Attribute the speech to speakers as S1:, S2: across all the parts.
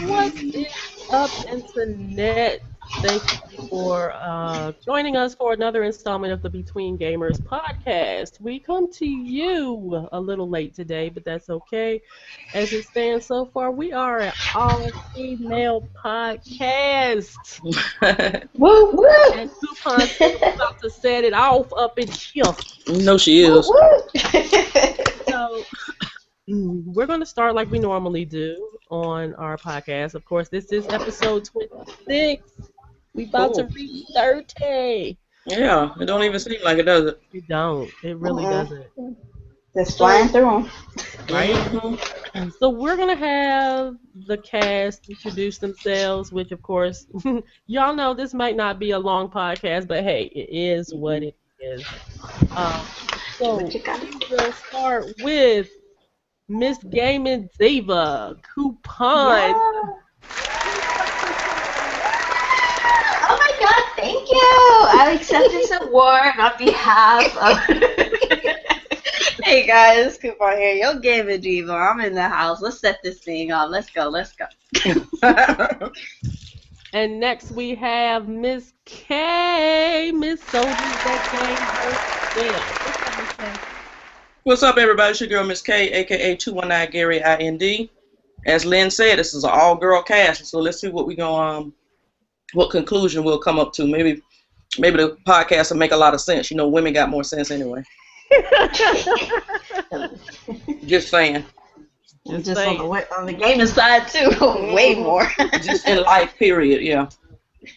S1: What is up, internet? Thank you for joining us for another installment of the Between Gamers podcast. We come to you a little late today, but that's okay. As it stands so far, we are an all-female podcast.
S2: Woo woo!
S1: And Coupon said we're about to set it off up in here.
S3: No, she
S2: Woo
S3: is.
S2: woo!
S1: So we're going to start like we normally do on our podcast. Of course, this is episode 26. We about to
S3: Cool.
S1: reach 30.
S3: Yeah, it don't even seem like it, does it?
S1: You don't. It really doesn't.
S2: Just flying through them.
S1: Right?
S3: Mm-hmm.
S1: So we're going to have the cast introduce themselves, which, of course, y'all know this might not be a long podcast, but hey, it is what it is. So
S2: What you got?
S1: we will start with Miss Gaming Diva, Coupon.
S2: Oh my God! Thank you. I accept this award on behalf of. Hey guys, Coupon here. Yo, Gaming Diva. I'm in the house. Let's set this thing up. Let's go. Let's go.
S1: And next we have Miss K, Miss Soldier that came herself.
S3: What's up, everybody? It's your girl, Miss K, aka 219 Gary IND. As Lynn said, this is an all-girl cast, so let's see what we go what conclusion we'll come up to. Maybe the podcast will make a lot of sense. You know, women got more sense anyway. Just saying.
S2: Just on the gaming side too. Way more.
S3: Just in life, period. Yeah.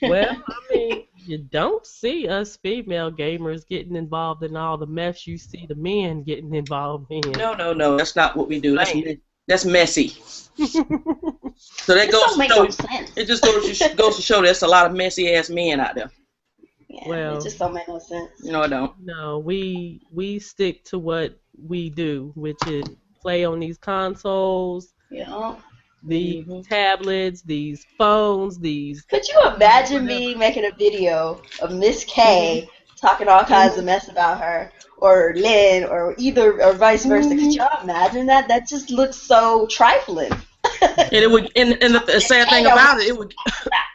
S1: Well, I mean, you don't see us female gamers getting involved in all the mess you see the men getting involved in.
S3: No. That's not what we do. That's messy. So that
S2: This
S3: goes
S2: don't
S3: to
S2: make
S3: show.
S2: no sense.
S3: It just goes to show there's a lot of messy ass men out there.
S2: Yeah,
S1: Well-
S2: it just don't make no sense.
S3: No, I don't.
S1: No, we stick to what we do, which is play on these consoles,
S2: Yeah.
S1: these tablets, these phones, these.
S2: Could you imagine me making a video of Miss K talking all kinds of mess about her, or Lynn, or vice versa? Could y'all imagine that? That just looks so trifling.
S3: And it would, and the sad thing about it,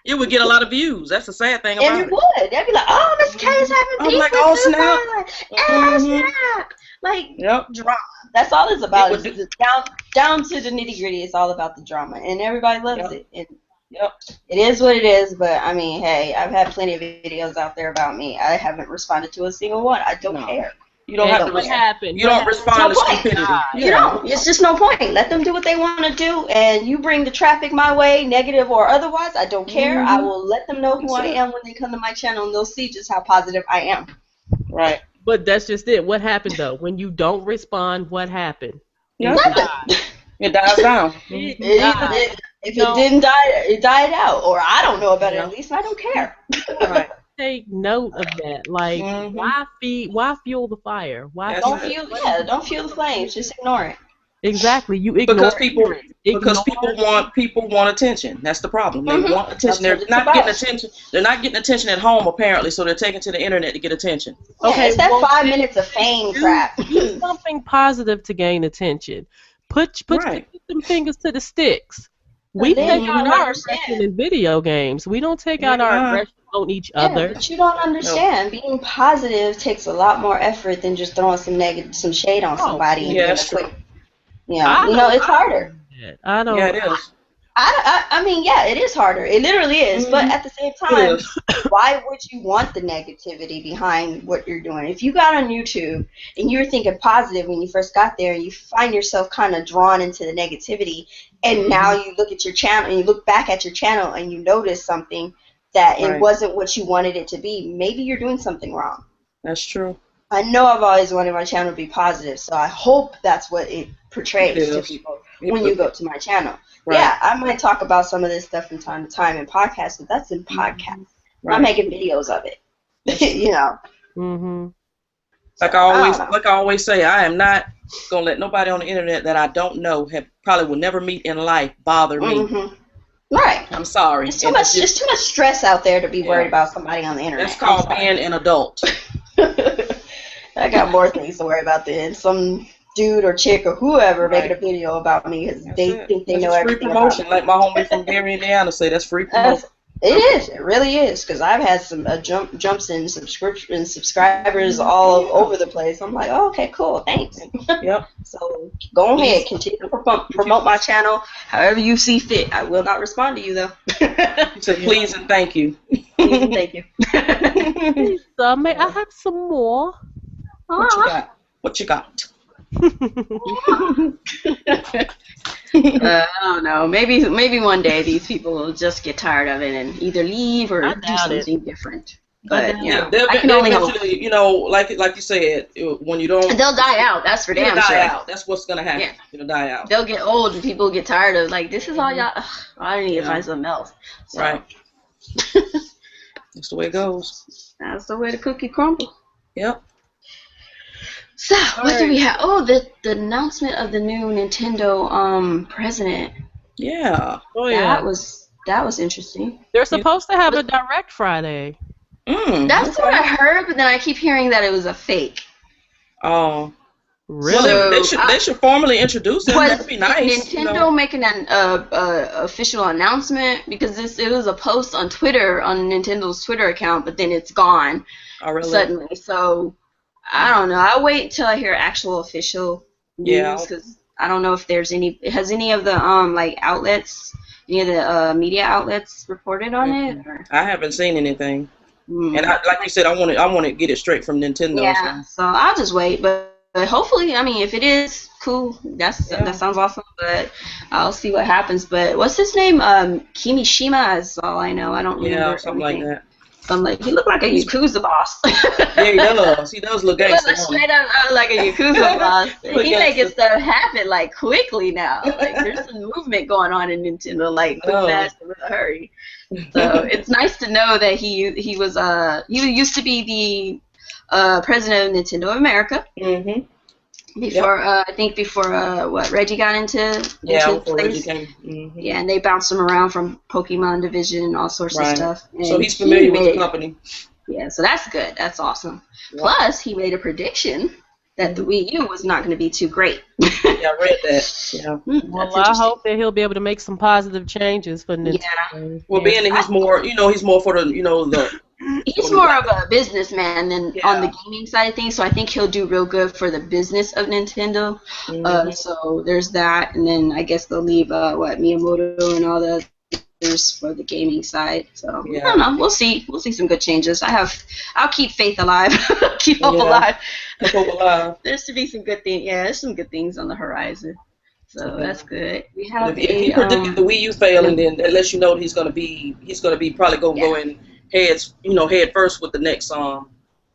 S3: it would get a lot of views. That's the sad thing about
S2: And it
S3: it.
S2: would. They'd be like, "Oh, Miss K's having
S3: I'm
S2: beef
S3: like,
S2: with
S3: oh,
S2: Coupon.
S3: snap.
S2: Oh,
S3: Mhm.
S2: snap!" Like
S3: Yep.
S2: drama. That's all it's about.
S3: It would
S2: It's just down to the nitty gritty. It's all about the drama, and everybody loves
S3: Yep.
S2: it. And
S3: Yep.
S2: it is what it is. But I mean, hey, I've had plenty of videos out there about me. I haven't responded to a single one. I don't
S3: No.
S2: care.
S3: You don't
S1: And
S3: have to.
S1: what happened?
S3: You don't respond to
S2: No point.
S3: stupidity.
S2: You know, it's just no point. Let them do what they want to do, and you bring the traffic my way, negative or otherwise. I don't care. I will let them know who I am when they come to my channel, and they'll see just how positive I am.
S3: Right.
S1: But that's just it. What happened though? When you don't respond, what happened?
S2: Nothing.
S3: It dies down.
S2: If it didn't die, it died out, or I don't know about it at least, and I don't care.
S3: Right.
S1: Take note of that. Like,
S3: Mhm.
S1: why fuel the fire? Why
S3: That's
S2: Don't feel the flames. Just ignore it.
S1: exactly? You ignore
S3: Because people
S1: Ignore-
S3: people want attention. That's the problem. They
S2: Mhm.
S3: want attention. They're
S2: That's what
S3: not
S2: it's
S3: getting
S2: about.
S3: attention. They're not getting attention at home apparently, so they're taking to the internet to get attention.
S2: Okay,
S1: Okay,
S2: it's that
S1: well,
S2: 5 minutes of fame crap.
S1: do something positive to gain attention. Put
S3: Right.
S1: some fingers to the sticks. We
S2: then
S1: take
S2: you
S1: out
S2: don't
S1: our
S2: understand.
S1: aggression in video games. We don't take out our
S3: Yeah.
S1: aggression on each
S2: Yeah,
S1: other.
S2: but you don't understand. Being positive takes a lot more effort than just throwing some shade on somebody. and
S3: yeah,
S2: getting
S3: that's
S2: a quick,
S1: I
S2: you know,
S1: don't-
S2: it's harder.
S1: I don't.
S3: Yeah, it is.
S2: I mean, yeah, it is harder. It literally is. But
S3: Mhm.
S2: at the same
S3: It
S2: time,
S3: is.
S2: why would you want the negativity behind what you're doing? If you got on YouTube and you were thinking positive when you first got there, and you find yourself kind of drawn into the negativity, and now you look at your channel and you look back at your channel and you notice something that it
S3: Right.
S2: wasn't what you wanted it to be, maybe you're doing something wrong.
S3: That's true.
S2: I know I've always wanted my channel to be positive, so I hope that's what it portrays
S3: It
S2: to
S3: is.
S2: people when you go to my channel.
S3: Right.
S2: Yeah, I might talk about some of this stuff from time to time in podcasts, but that's in podcasts.
S3: Right.
S2: I'm making videos of it. You know.
S1: Mm-hmm.
S3: Like I always say, I am not gonna let nobody on the internet that I don't know probably will never meet in life bother me.
S2: Mhm. Right.
S3: I'm sorry.
S2: It's too
S3: And
S2: much. It's too much stress out there to be worried
S3: Yeah.
S2: about somebody on the internet.
S3: That's called
S2: I'm sorry.
S3: being an adult.
S2: I got more things to worry about than some dude or chick or whoever
S3: Right.
S2: making a video about me because
S3: That's
S2: they
S3: it.
S2: think they
S3: That's
S2: know
S3: just free
S2: everything
S3: promotion,
S2: about me.
S3: like my homie from Gary, Indiana say. That's free promotion.
S2: It is. It really is. Because I've had some jumps in subscribers all over the place. I'm like, oh, okay, cool, thanks.
S3: Yep.
S2: So go ahead, continue to promote my channel however you see fit. I will not respond to you though.
S3: He said, please and thank you.
S2: Please and thank you.
S1: Lisa, may I have some more?
S3: What you got? What you got?
S2: I don't know. Maybe one day these people will just get tired of it and either leave or
S1: I
S2: do
S1: doubt it.
S2: something different.
S1: I
S2: But
S1: doubt
S2: you know,
S3: They'll,
S2: I can
S3: they'll
S2: only hope.
S3: eventually, you know, like you said, when you don't,
S2: They'll die out. That's for
S3: it'll
S2: damn
S3: die
S2: sure.
S3: out. That's what's gonna happen.
S2: Yeah.
S3: It'll die out.
S2: They'll get old and people get tired of like this is all y'all. Ugh, I need to
S3: Yeah.
S2: find something else. So,
S3: Right. That's the way it goes.
S2: That's the way the cookie crumbles.
S3: Yep.
S2: So what do we have? Oh, the announcement of the new Nintendo president.
S3: Yeah.
S1: Oh yeah.
S2: That was interesting.
S1: They're supposed to have a direct Friday.
S2: That's what I heard, but then I keep hearing that it was a fake.
S3: Oh.
S1: Really?
S3: Well,
S2: So,
S3: they should formally introduce him. That'd be nice.
S2: Nintendo
S3: you know?
S2: making an official announcement because it was a post on Twitter on Nintendo's Twitter account, but then it's gone
S3: Oh, really?
S2: suddenly. So I don't know. I'll wait until I hear actual official
S3: Yeah.
S2: news because I don't know if there's any of the like outlets, any of the media outlets reported on it. Or?
S3: I haven't seen anything.
S2: Mm.
S3: And like you said, I want to get it straight from Nintendo.
S2: Yeah, so I'll just wait, but hopefully, I mean, if it is cool, that sounds awesome. But I'll see what happens. But what's his name? Kimishima is all I know. I don't remember.
S3: Yeah, something like that.
S2: I'm like, he looked like a Yakuza boss.
S3: Yeah, he does. He does look
S2: He
S3: gangster.
S2: looks straight up like a Yakuza boss. He making stuff happen like quickly now. Like there's some movement going on in Nintendo, like quick, fast, and with a hurry. So it's nice to know that he used to be the president of Nintendo of America.
S3: Mm-hmm.
S2: Before I think before Reggie got into
S3: Before
S2: place.
S3: Reggie came. Mm-hmm.
S2: Yeah, and they bounced him around from Pokemon Division and all sorts of stuff. And
S3: so he's familiar with the company.
S2: Yeah, so that's good. That's awesome.
S3: Yeah.
S2: Plus, he made a prediction that the Wii U was not going to be too great.
S3: Yeah, I read that. Yeah.
S1: Well, I hope that he'll be able to make some positive changes for Nintendo.
S2: Yeah.
S3: Well, being that he's more, he's more for the, the.
S2: He's more of a businessman than on the gaming side of things, so I think he'll do real good for the business of Nintendo.
S3: Mm-hmm.
S2: So there's that, and then I guess they'll leave Miyamoto and all the others for the gaming side. So I don't know. We'll see. We'll see some good changes. I'll keep faith alive. Keep hope alive.
S3: Keep hope alive.
S2: There's to be some good things. Yeah, there's some good things on the horizon. So that's good. We have
S3: if he predicted the Wii U failing, then that lets you know that he's gonna be probably go in head first with the next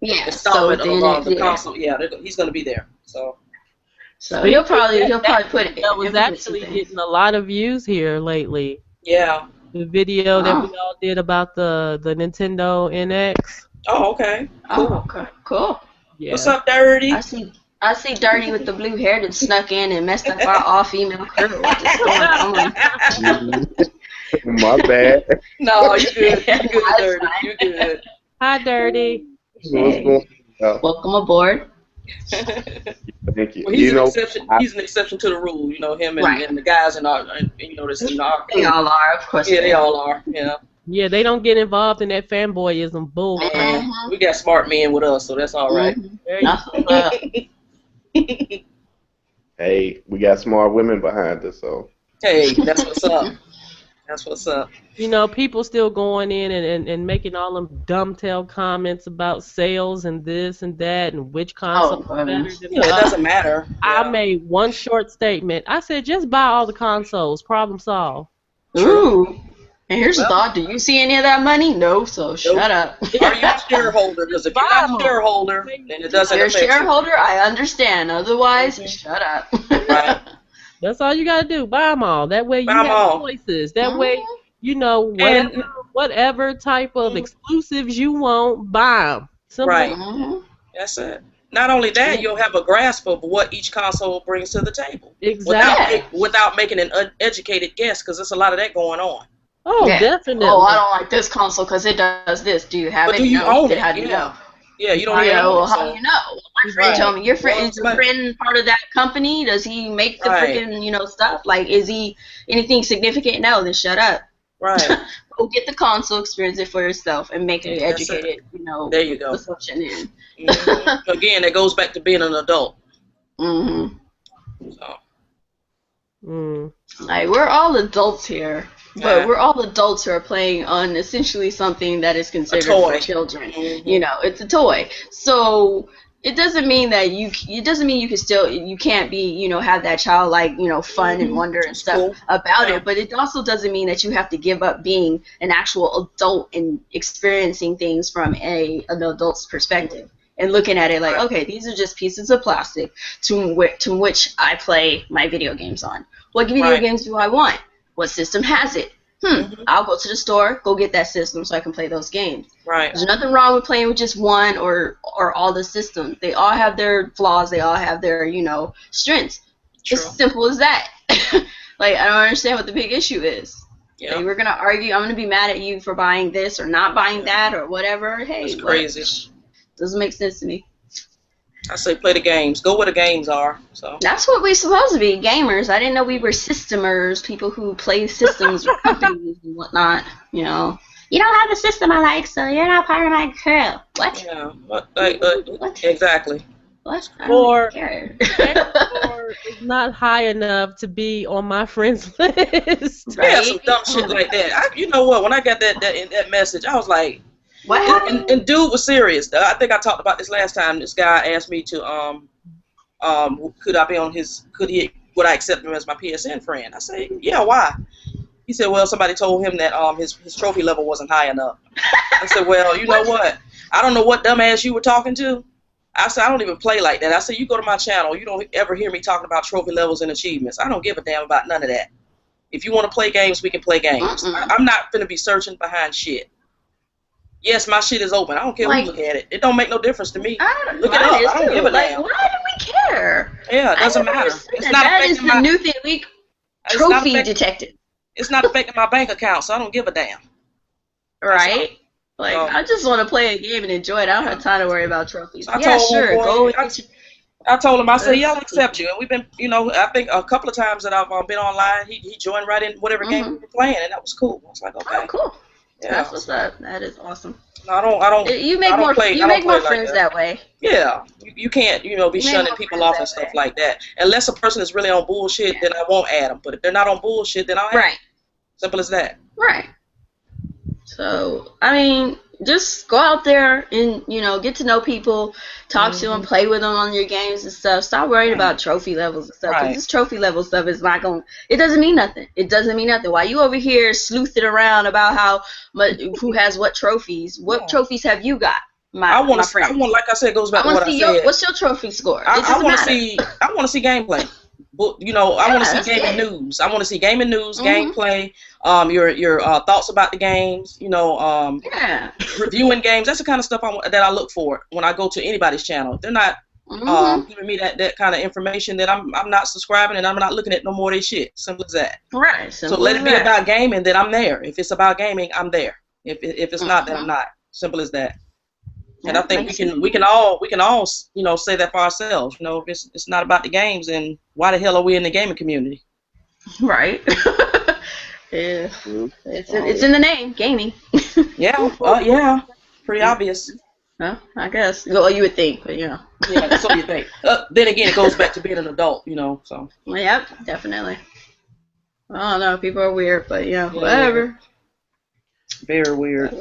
S3: installment of the console. Yeah, he's gonna be there. So
S2: he'll probably put it.
S1: That was actually getting a lot of views here lately.
S3: Yeah.
S1: The video that we all did about the Nintendo NX.
S3: Oh, okay. Cool.
S2: Oh, okay. Cool.
S3: Yeah. What's up, Dirty?
S2: I see Dirty with the blue hair that snuck in and messed up our all-female crew. What's going on?
S4: My bad.
S3: No, you good. You good, Dirty. You good.
S1: Hi, Dirty.
S4: What's going on?
S2: Welcome aboard.
S4: Thank you.
S3: Well, he's an exception to the rule. Him and the guys in our, this in our.
S2: They all are, of course.
S3: Yeah, they all are. Yeah.
S1: Yeah, they don't get involved in that fanboyism bull.
S3: We got smart men with us, so that's all right.
S4: Hey, we got smart women behind us, so.
S3: Hey, that's what's up. That's what's up.
S1: People still going in and making all them dumbtail comments about sales and this and that and which console is better than
S3: it doesn't matter.
S1: I made one short statement. I said, just buy all the consoles. Problem solved.
S2: Ooh. And here's the thought. Do you see any of that money? No, so shut up.
S3: Are you a shareholder? Because if you're not a shareholder, then it doesn't affect you.
S2: If you're a shareholder, I understand. Otherwise, shut up.
S3: Right.
S1: That's all you got to do. Buy them all. That way you have choices. That way, whatever type of exclusives you want, buy them. Simple.
S3: Right. That's it. Not only that, you'll have a grasp of what each console brings to the table.
S1: Exactly.
S3: Without making an uneducated guess, because there's a lot of that going on.
S1: Oh, definitely.
S2: Oh, I don't like this console because it does this. Do you have it?
S3: Do you own it?
S2: How do you know?
S3: Yeah, you don't
S2: I
S3: even
S2: know.
S3: know.
S2: How
S3: So,
S2: you know? My friend
S3: right.
S2: told me. Your friend
S3: Well,
S2: is your friend part of that company? Does he make the
S3: right,
S2: freaking stuff? Like, is he anything significant? No, then shut up.
S3: right.
S2: Go get the console, experience it for yourself, and make an
S3: That's it.
S2: educated,
S3: There you go.
S2: assumption in.
S3: Again, that goes back to being an adult.
S2: Mhm.
S3: So,
S1: Mm.
S2: Like, we're all adults here, but we're all adults who are playing on essentially something that is considered for
S3: toy.
S2: children.
S3: Mhm.
S2: It's a toy. So it doesn't mean that it doesn't mean you can't be, have that childlike, fun and wonder and
S3: It's
S2: stuff
S3: cool.
S2: about
S3: Yeah.
S2: it, but it also doesn't mean that you have to give up being an actual adult and experiencing things from an adult's perspective. And looking at it like, okay, these are just pieces of plastic to which I play my video games on. What video
S3: Right.
S2: games do I want? What system has it? I'll go to the store, go get that system so I can play those games.
S3: Right.
S2: There's nothing wrong with playing with just one or all the systems. They all have their flaws. They all have their, strengths.
S3: True.
S2: It's simple as that. Like, I don't understand what the big issue is.
S3: Yeah.
S2: Like, we're going to argue. I'm going to be mad at you for buying this or not buying that or whatever. Hey,
S3: It's crazy.
S2: Doesn't make sense to me.
S3: I say play the games. Go where the games are. So.
S2: That's what we're supposed to be, gamers. I didn't know we were systemers, people who play systems or companies and whatnot. You don't have a system I like, so you're not part of my crew. What?
S3: Yeah. What?
S2: What?
S3: Exactly.
S2: What? I
S1: Or-
S2: don't care.
S1: Or it's not high enough to be on my friends list.
S3: Yeah,
S2: Right?
S3: some dumb shit like that. You know what? When I got that message, I was like,
S2: What happened?
S3: and dude was serious. I think I talked about this last time. This guy asked me to would I accept him as my PSN friend? I said, yeah, why? He said, well, somebody told him that his trophy level wasn't high enough. I said, well, you know what? I don't know what dumbass you were talking to. I said, I don't even play like that. I said, you go to my channel. You don't ever hear me talking about trophy levels and achievements. I don't give a damn about none of that. If you want to play games, we can play games. I'm not going to be searching behind shit. Yes, my shit is open. I don't care who look at it. It don't make no difference to me. Look it up. I don't give a damn.
S2: Why do we care?
S3: Yeah, it doesn't matter. It's not
S2: That is
S3: affecting
S2: the
S3: my
S2: new thing. Trophy detected.
S3: It's not affecting my bank account, so I don't give a damn.
S2: Right? Like,
S3: So-
S2: I just want to play a game and enjoy it. I don't have time to worry about trophies.
S3: I
S2: Yeah,
S3: told
S2: sure.
S3: homeboy-
S2: Go and
S3: I-
S2: get your...
S3: I told him, I said, yeah, I'll accept you. And we've been, I think a couple of times that I've been online, he joined right in whatever game we were playing, and that was cool. I was like, okay.
S2: Oh, cool.
S3: Yeah.
S2: That's what's up. That is awesome.
S3: No, I don't.
S2: You make
S3: I don't
S2: more.
S3: play-
S2: You
S3: I don't
S2: make more
S3: play like
S2: friends that way.
S3: Yeah, you can't, be
S2: make
S3: shunning
S2: more
S3: people
S2: friends
S3: off
S2: that
S3: and stuff
S2: way.
S3: like that. Unless a person is really on bullshit, then I won't add them. But if they're not on bullshit, then I'll add them.
S2: Right.
S3: Simple as that.
S2: Right. So, I mean, just go out there and, get to know people, talk to them, play with them on your games and stuff. Stop worrying about trophy levels and stuff. 'Cause
S3: Right.
S2: this trophy level stuff is not going, it doesn't mean nothing. It doesn't mean nothing. Why you over here sleuthing around about how much, who has what trophies? What
S3: Yeah.
S2: trophies have you got?
S3: I want
S2: my
S3: to.
S2: friend.
S3: Like I said, it goes back to what I
S2: see
S3: said.
S2: what's your trophy score? It
S3: I
S2: doesn't
S3: want to
S2: matter.
S3: see. I want to see gameplay. But I want to see
S2: that's
S3: gaming
S2: it.
S3: news. I want to see gaming news,
S2: Mhm.
S3: gameplay. Your thoughts about the games.
S2: Yeah.
S3: Reviewing games. That's the kind of stuff that I look for when I go to anybody's channel. If they're not giving me that kind of information, then I'm not subscribing and I'm not looking at no more of their shit. Simple as that.
S2: Right.
S3: So let it be about gaming, then I'm there. If it's about gaming, I'm there. If it's not, then I'm not. Simple as that. And I think we can all say that for ourselves. If it's not about the games, then why the hell are we in the gaming community?
S2: Right. Yeah. It's in the name, gaming.
S3: Yeah. Yeah. Pretty obvious.
S2: Well, I guess. Well, you would think, but
S3: Yeah. So you think. Then again, it goes back to being an adult. So.
S2: Well, yep, definitely. I don't know. People are weird, but whatever.
S3: Very weird.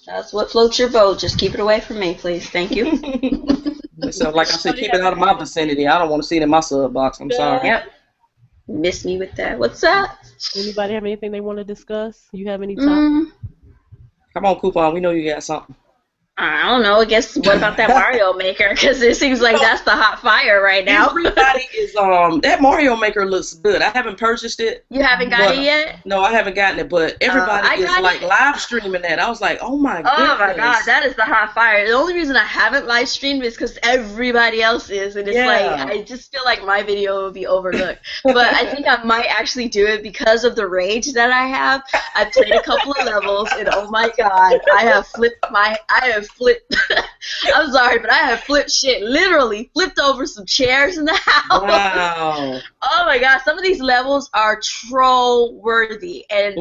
S2: That's what floats your boat. Just keep it away from me, please. Thank you.
S3: So, like I said, keep it out of my vicinity. I don't want to see it in my sub box. I'm sorry.
S2: Yep. Miss me with that. What's up?
S1: Anybody have anything they want to discuss? You have any topics?
S3: Come on, Coupon. We know you got something.
S2: I don't know. I guess what about that Mario Maker? Because it seems like that's the hot fire right now.
S3: Everybody is that Mario Maker looks good. I haven't purchased it.
S2: You haven't got it yet?
S3: No, I haven't gotten it, but everybody is
S2: got
S3: like
S2: it.
S3: live streaming that. I was like, oh my goodness.
S2: Oh my god, that is the hot fire. The only reason I haven't live streamed is because everybody else is, and it's
S3: Yeah.
S2: like I just feel like my video will be overlooked. But I think I might actually do it because of the rage that I have. I played a couple of levels, and oh my god, I have
S5: have flipped. I'm sorry, but I have flipped shit. Literally flipped over some chairs in the house.
S3: Wow.
S5: Oh my God, some of these levels are troll worthy, and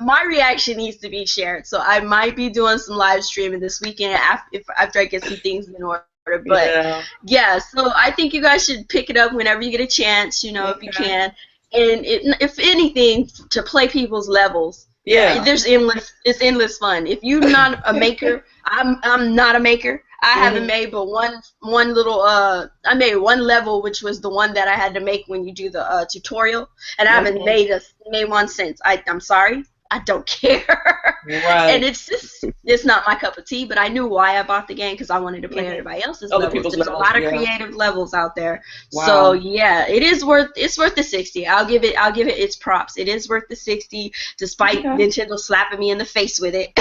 S5: my reaction needs to be shared. So I might be doing some live streaming this weekend after I get some things in order. But yeah, so I think you guys should pick it up whenever you get a chance, you know, if you can. And if anything, to play people's levels.
S3: Yeah.
S5: It's endless fun. If you're not a maker, I'm not a maker. I haven't made but one little I made one level, which was the one that I had to make when you do the tutorial, and I haven't made one since. I'm sorry, I don't care.
S3: Right.
S5: And it's not my cup of tea, but I knew why I bought the game, because I wanted to play everybody else's
S3: Other
S5: levels.
S3: people's
S5: There's
S3: levels,
S5: a lot of creative levels out there.
S3: Wow.
S5: So yeah, it's worth the 60. I'll give it its props. It is worth the 60, despite Nintendo slapping me in the face with it.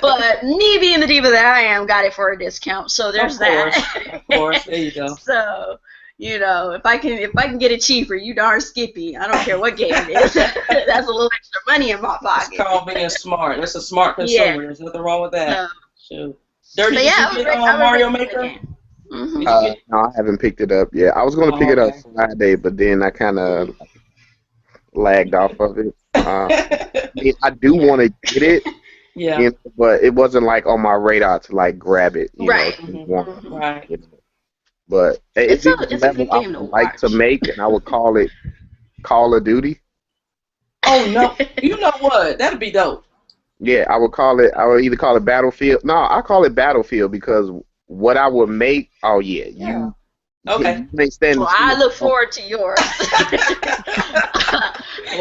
S5: But me being the diva that I am, got it for a discount. So there's that.
S3: Of course, there you go.
S5: So, you know, if I can get it cheaper, you darn Skippy. I don't care what game it is. That's a little extra money in my pocket.
S3: It's called being smart. That's a smart consumer.
S5: Yeah.
S3: There's nothing wrong with that. Shoot.
S5: So
S3: Dirty,
S5: yeah,
S3: did you get Mario Maker?
S5: Mm-hmm.
S4: No, I haven't picked it up yet. I was going to pick it up Friday, but then I kind of lagged off of it. I do want to get it.
S3: Yeah.
S4: You know, but it wasn't like on my radar to like grab it. You
S5: Right.
S4: know,
S3: Right.
S4: you know. But
S5: It's a
S4: a
S5: good
S4: level I
S5: game to
S4: would like to
S5: watch.
S4: make, and I would call it Call of Duty.
S3: Oh no! You know what? That'd be dope.
S4: Yeah, I would either call it Battlefield. No, I call it Battlefield because what I would make. Oh yeah, you.
S3: Okay.
S4: You ain't standing
S5: Well,
S4: still.
S5: I look forward to yours.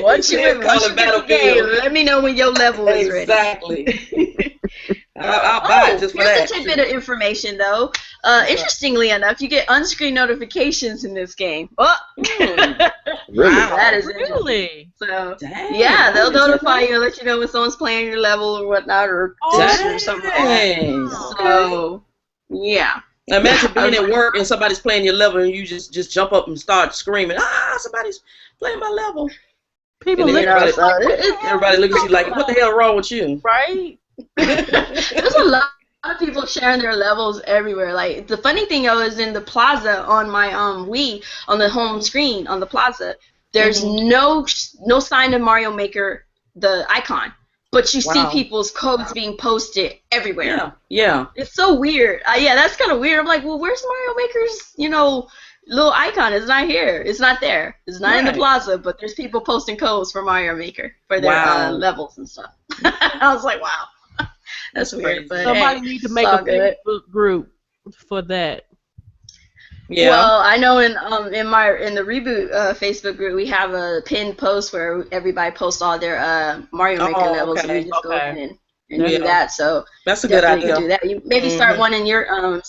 S5: Once you get the game, let me know when your level is ready.
S3: Exactly. I'll buy it just for that.
S5: Here's a tidbit of information, though. Interestingly enough, you get on-screen notifications in this game. Oh,
S4: Really?
S5: that is interesting.
S1: Really?
S5: So,
S3: Dang.
S5: yeah, they'll notify you and let you know when someone's playing your level or whatnot, or tips or something like that.
S3: Dang.
S5: So, yeah.
S3: Imagine being at work and somebody's playing your level and you just jump up and start screaming, somebody's playing my level.
S1: People
S3: And
S1: look
S3: then
S1: at
S3: everybody looks at you like, what the hell wrong with you?
S1: right?
S5: There's a lot of people sharing their levels everywhere. Like, the funny thing though is in the plaza on my Wii, on the home screen on the plaza, there's no sign of Mario Maker, the icon, but you see people's codes being posted everywhere.
S3: Yeah.
S5: It's so weird. Yeah, that's kind of weird. I'm like, well, where's Mario Maker's, little icon? It's not here. It's not there. It's not in the plaza, but there's people posting codes for Mario Maker for their levels and stuff. I was like, wow. That's weird. But
S1: Somebody need to make a Facebook group for that.
S3: Yeah.
S5: Well, I know in the Reboot Facebook group we have a pinned post where everybody posts all their Mario Maker levels, and you just go in and do that. So
S3: that's a good idea.
S5: Do that. You maybe start one in your so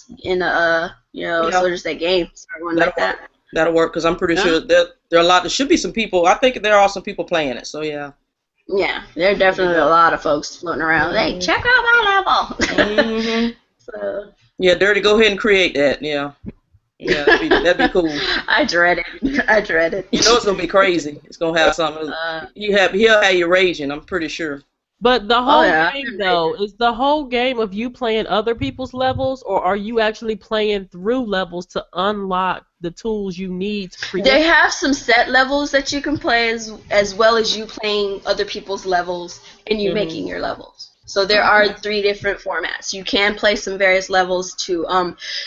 S5: there's that game. Start one like that.
S3: That'll work because I'm pretty sure there are a lot. There should be some people. I think there are some people playing it. So yeah.
S5: Yeah, there are definitely a lot of folks floating around. Hey, check out my level. So.
S3: Yeah, Dirty, go ahead and create that. Yeah. Yeah, that'd be cool.
S5: I dread it.
S3: You know it's gonna be crazy. It's gonna have something. He'll have you raging. I'm pretty sure.
S1: But the whole game, though, is the whole game of you playing other people's levels, or are you actually playing through levels to unlock the tools you need to create?
S5: They have some set levels that you can play as well as you playing other people's levels and you making your levels. So there are 3 different formats. You can play some various levels to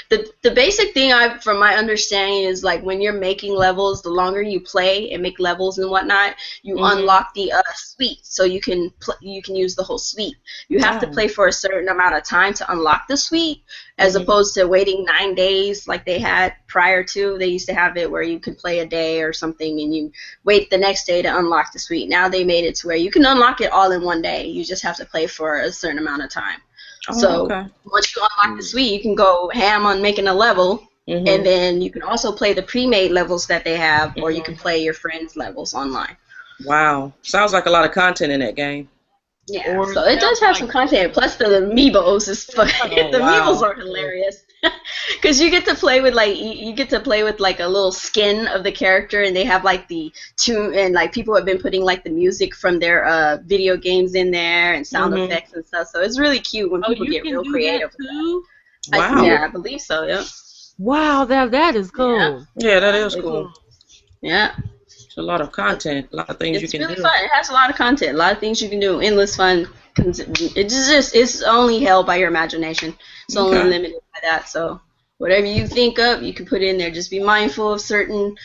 S5: the basic thing from my understanding is like when you're making levels, the longer you play and make levels and whatnot, you unlock the suite, so you can use the whole suite. You have to play for a certain amount of time to unlock the suite, as opposed to waiting 9 days like they had prior to. They used to have it where you could play a day or something and you wait the next day to unlock the suite. Now they made it to where you can unlock it all in one day. You just have to play for a certain amount of time. Once you unlock the suite, you can go ham on making a level, and then you can also play the pre-made levels that they have, or you can play your friends' levels online.
S3: Wow. Sounds like a lot of content in that game.
S5: Yeah, so it does have some content. Plus the amiibos is fucking. The amiibos are hilarious. Because you get to play with like you get to play with like a little skin of the character, and they have like the tune, and like people have been putting like the music from their video games in there and sound effects and stuff. So it's really cute when people get real creative.
S1: Too?
S3: Wow.
S5: Yeah, I believe so. Yeah.
S1: Wow, that is cool.
S3: Yeah, that is cool.
S5: Yeah.
S3: It's a lot of content, a lot of things
S5: It's
S3: you can
S5: really
S3: do.
S5: fun. It has a lot of content, a lot of things you can do. Endless fun. It's only held by your imagination. It's only limited by that. So whatever you think of, you can put in there. Just be mindful of certain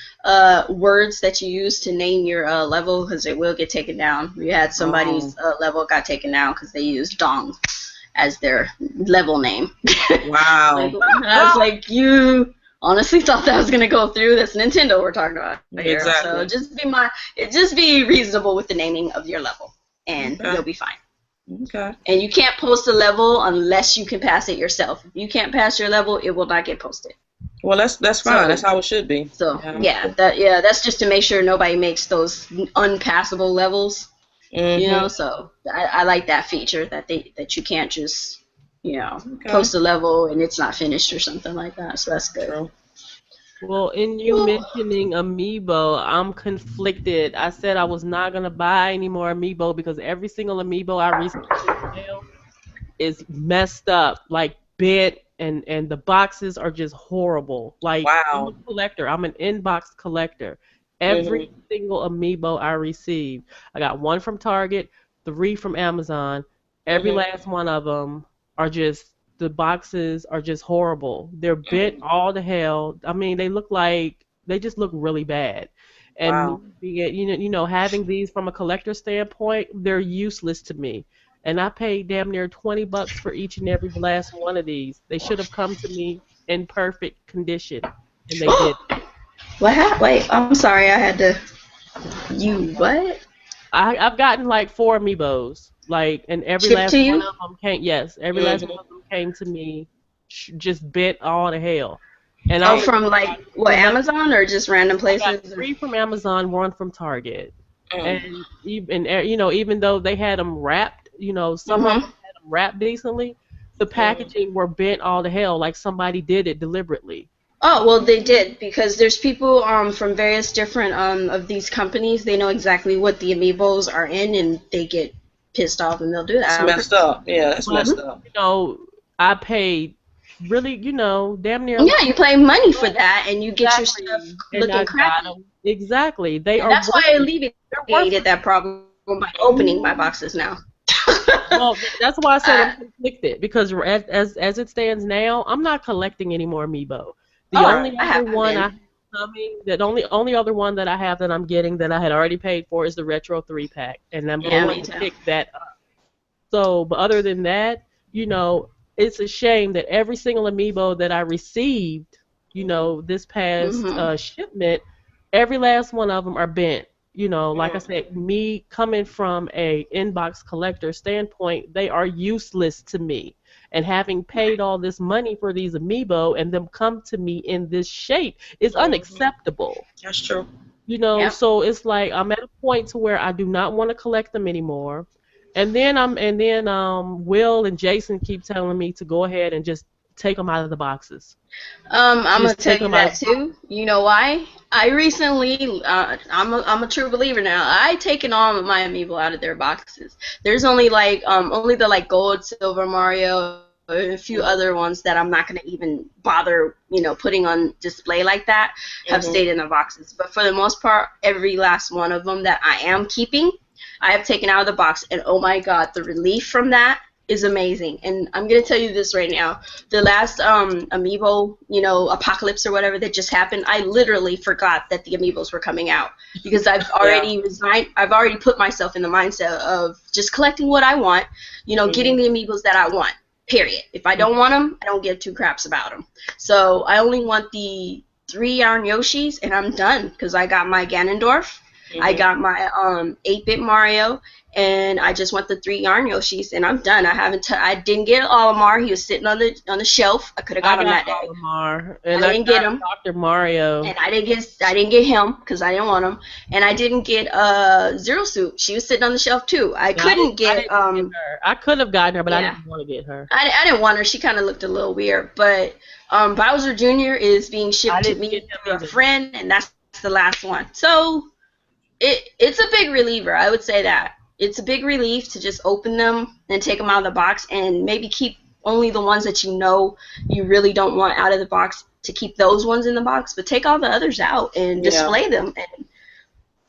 S5: words that you use to name your level, because it will get taken down. We had somebody's level got taken down because they used dong as their level name.
S3: Wow.
S5: I was like, you honestly thought that was gonna go through? That's Nintendo we're talking about here.
S3: Exactly.
S5: So just be reasonable with the naming of your level, and you'll be fine.
S3: Okay.
S5: And you can't post a level unless you can pass it yourself. If you can't pass your level, it will not get posted.
S3: Well, that's fine.
S5: So-
S3: That's how it should be.
S5: So that's just to make sure nobody makes those unpassable levels. You know, so I like that feature that you can't just post a level and it's not finished or something like that. So that's good.
S3: True.
S1: Well, in you mentioning Amiibo, I'm conflicted. I said I was not gonna buy any more Amiibo because every single Amiibo I recently mail is messed up, like bent, and the boxes are just horrible. Like, I'm a collector. I'm an inbox collector. Every single Amiibo I receive, I got 1 from Target, 3 from Amazon. Every last one of them are just, the boxes are just horrible. They're bent all to hell. I mean, they just look really bad. And having these from a collector standpoint, they're useless to me. And I paid damn near $20 for each and every last one of these. They should have come to me in perfect condition, and they did.
S5: What happened? Wait, I'm sorry. I had to. You what?
S1: I've gotten like 4 Amiibos, and every
S5: Shipped
S1: last
S5: to you?
S1: one of them came. Yes, every last one of them came to me, just bent all to hell. And
S5: from Amazon or just random places?
S1: I got 3 from Amazon, 1 from Target, and even though they had them wrapped, some of them had them wrapped decently, the packaging were bent all to hell, like somebody did it deliberately.
S5: Oh, well, they did, because there's people from various different of these companies. They know exactly what the Amiibos are in, and they get pissed off, and they'll do that.
S3: That's messed up. Yeah, that's messed up.
S1: I paid really, damn near.
S5: Yeah, you pay money for that, and you get your stuff looking crappy.
S1: Exactly.
S5: That's why I alleviated that problem by opening my boxes now.
S1: Well, that's why I said I'm conflicted, because as it stands now, I'm not collecting any more Amiibo. The only other one that I have that I'm getting that I had already paid for is the Retro 3-pack, and I'm going to pick that up. So, but other than that, it's a shame that every single Amiibo that I received, this past shipment, every last one of them are bent. Like I said, me coming from a inbox collector standpoint, they are useless to me. And having paid all this money for these Amiibo and them come to me in this shape is unacceptable.
S3: That's true.
S1: So it's like I'm at a point to where I do not want to collect them anymore. And then Will and Jason keep telling me to go ahead and just take them out of the boxes.
S5: I'm gonna tell you that too. You know why? I recently, I'm a true believer now. I taken all of my Amiibo out of their boxes. There's only the gold, silver Mario, a few other ones that I'm not gonna even bother, putting on display like that, have stayed in the boxes. But for the most part, every last one of them that I am keeping, I have taken out of the box, and oh my God, the relief from that is amazing. And I'm gonna tell you this right now. The last Amiibo, apocalypse or whatever that just happened, I literally forgot that the Amiibos were coming out, because I've already resigned. I've already put myself in the mindset of just collecting what I want, getting the Amiibos that I want. Period. If I don't want them, I don't give 2 craps about them. So I only want the 3 Yarn Yoshis, and I'm done, because I got my Ganondorf. I got my 8-bit Mario, and I just want the 3 yarn Yoshis, and I'm done. I didn't get Olimar. He was sitting on the shelf. I could have got him that day.
S1: Olimar, and
S5: I didn't get him.
S1: Dr. Mario.
S5: And I didn't get him because I didn't want him, and I didn't get Zero Suit. She was sitting on the shelf too. I couldn't get
S1: her. I could have gotten her, but
S5: yeah.
S1: I didn't want to get her.
S5: I didn't want her. She kind of looked a little weird, but Bowser Jr. is being shipped to me from a friend, and that's the last one. So it's a big reliever. I would say that it's a big relief to just open them and take them out of the box, and maybe keep only the ones that you know you really don't want out of the box, to keep those ones in the box, but take all the others out and display them.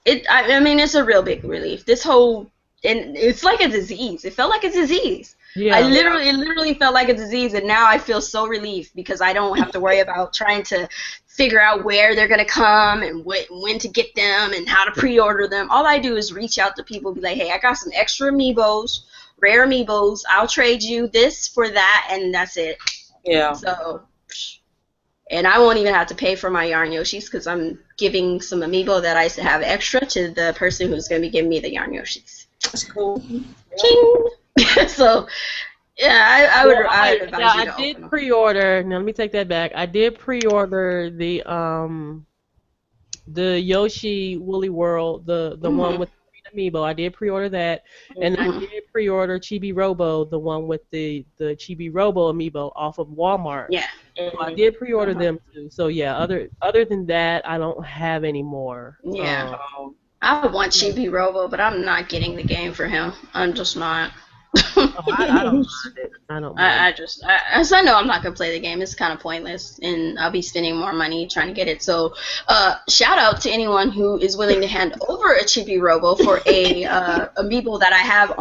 S5: And I mean, it's a real big relief. And it's like a disease. It felt like a disease. Yeah. It literally felt like a disease, and now I feel so relieved because I don't have to worry about trying to figure out where they're gonna come and when to get them and how to pre-order them. All I do is reach out to people, be like, hey, I got some extra amiibos, rare amiibos. I'll trade you this for that, and that's it. Yeah. So, and I won't even have to pay for my yarn Yoshis because I'm giving some amiibo that I used to have extra to the person who's gonna be giving me the yarn Yoshis. That's cool. Ching. So, yeah, I would advise you to
S1: did pre-order. Now let me take that back. I did pre-order the Yoshi Woolly World, the one with the amiibo. I did pre-order that, and I did pre-order Chibi Robo, the one with the Chibi Robo amiibo off of Walmart.
S5: Yeah.
S1: So I did pre-order them too. So yeah, other than that, I don't have any more.
S5: Yeah. I want Chibi Robo, but I'm not getting the game for him. I'm just not.
S1: I don't mind it. I don't mind.
S5: As I know I'm not gonna play the game, it's kind of pointless, and I'll be spending more money trying to get it. So, shout out to anyone who is willing to hand over a Chibi Robo for a amiibo that I have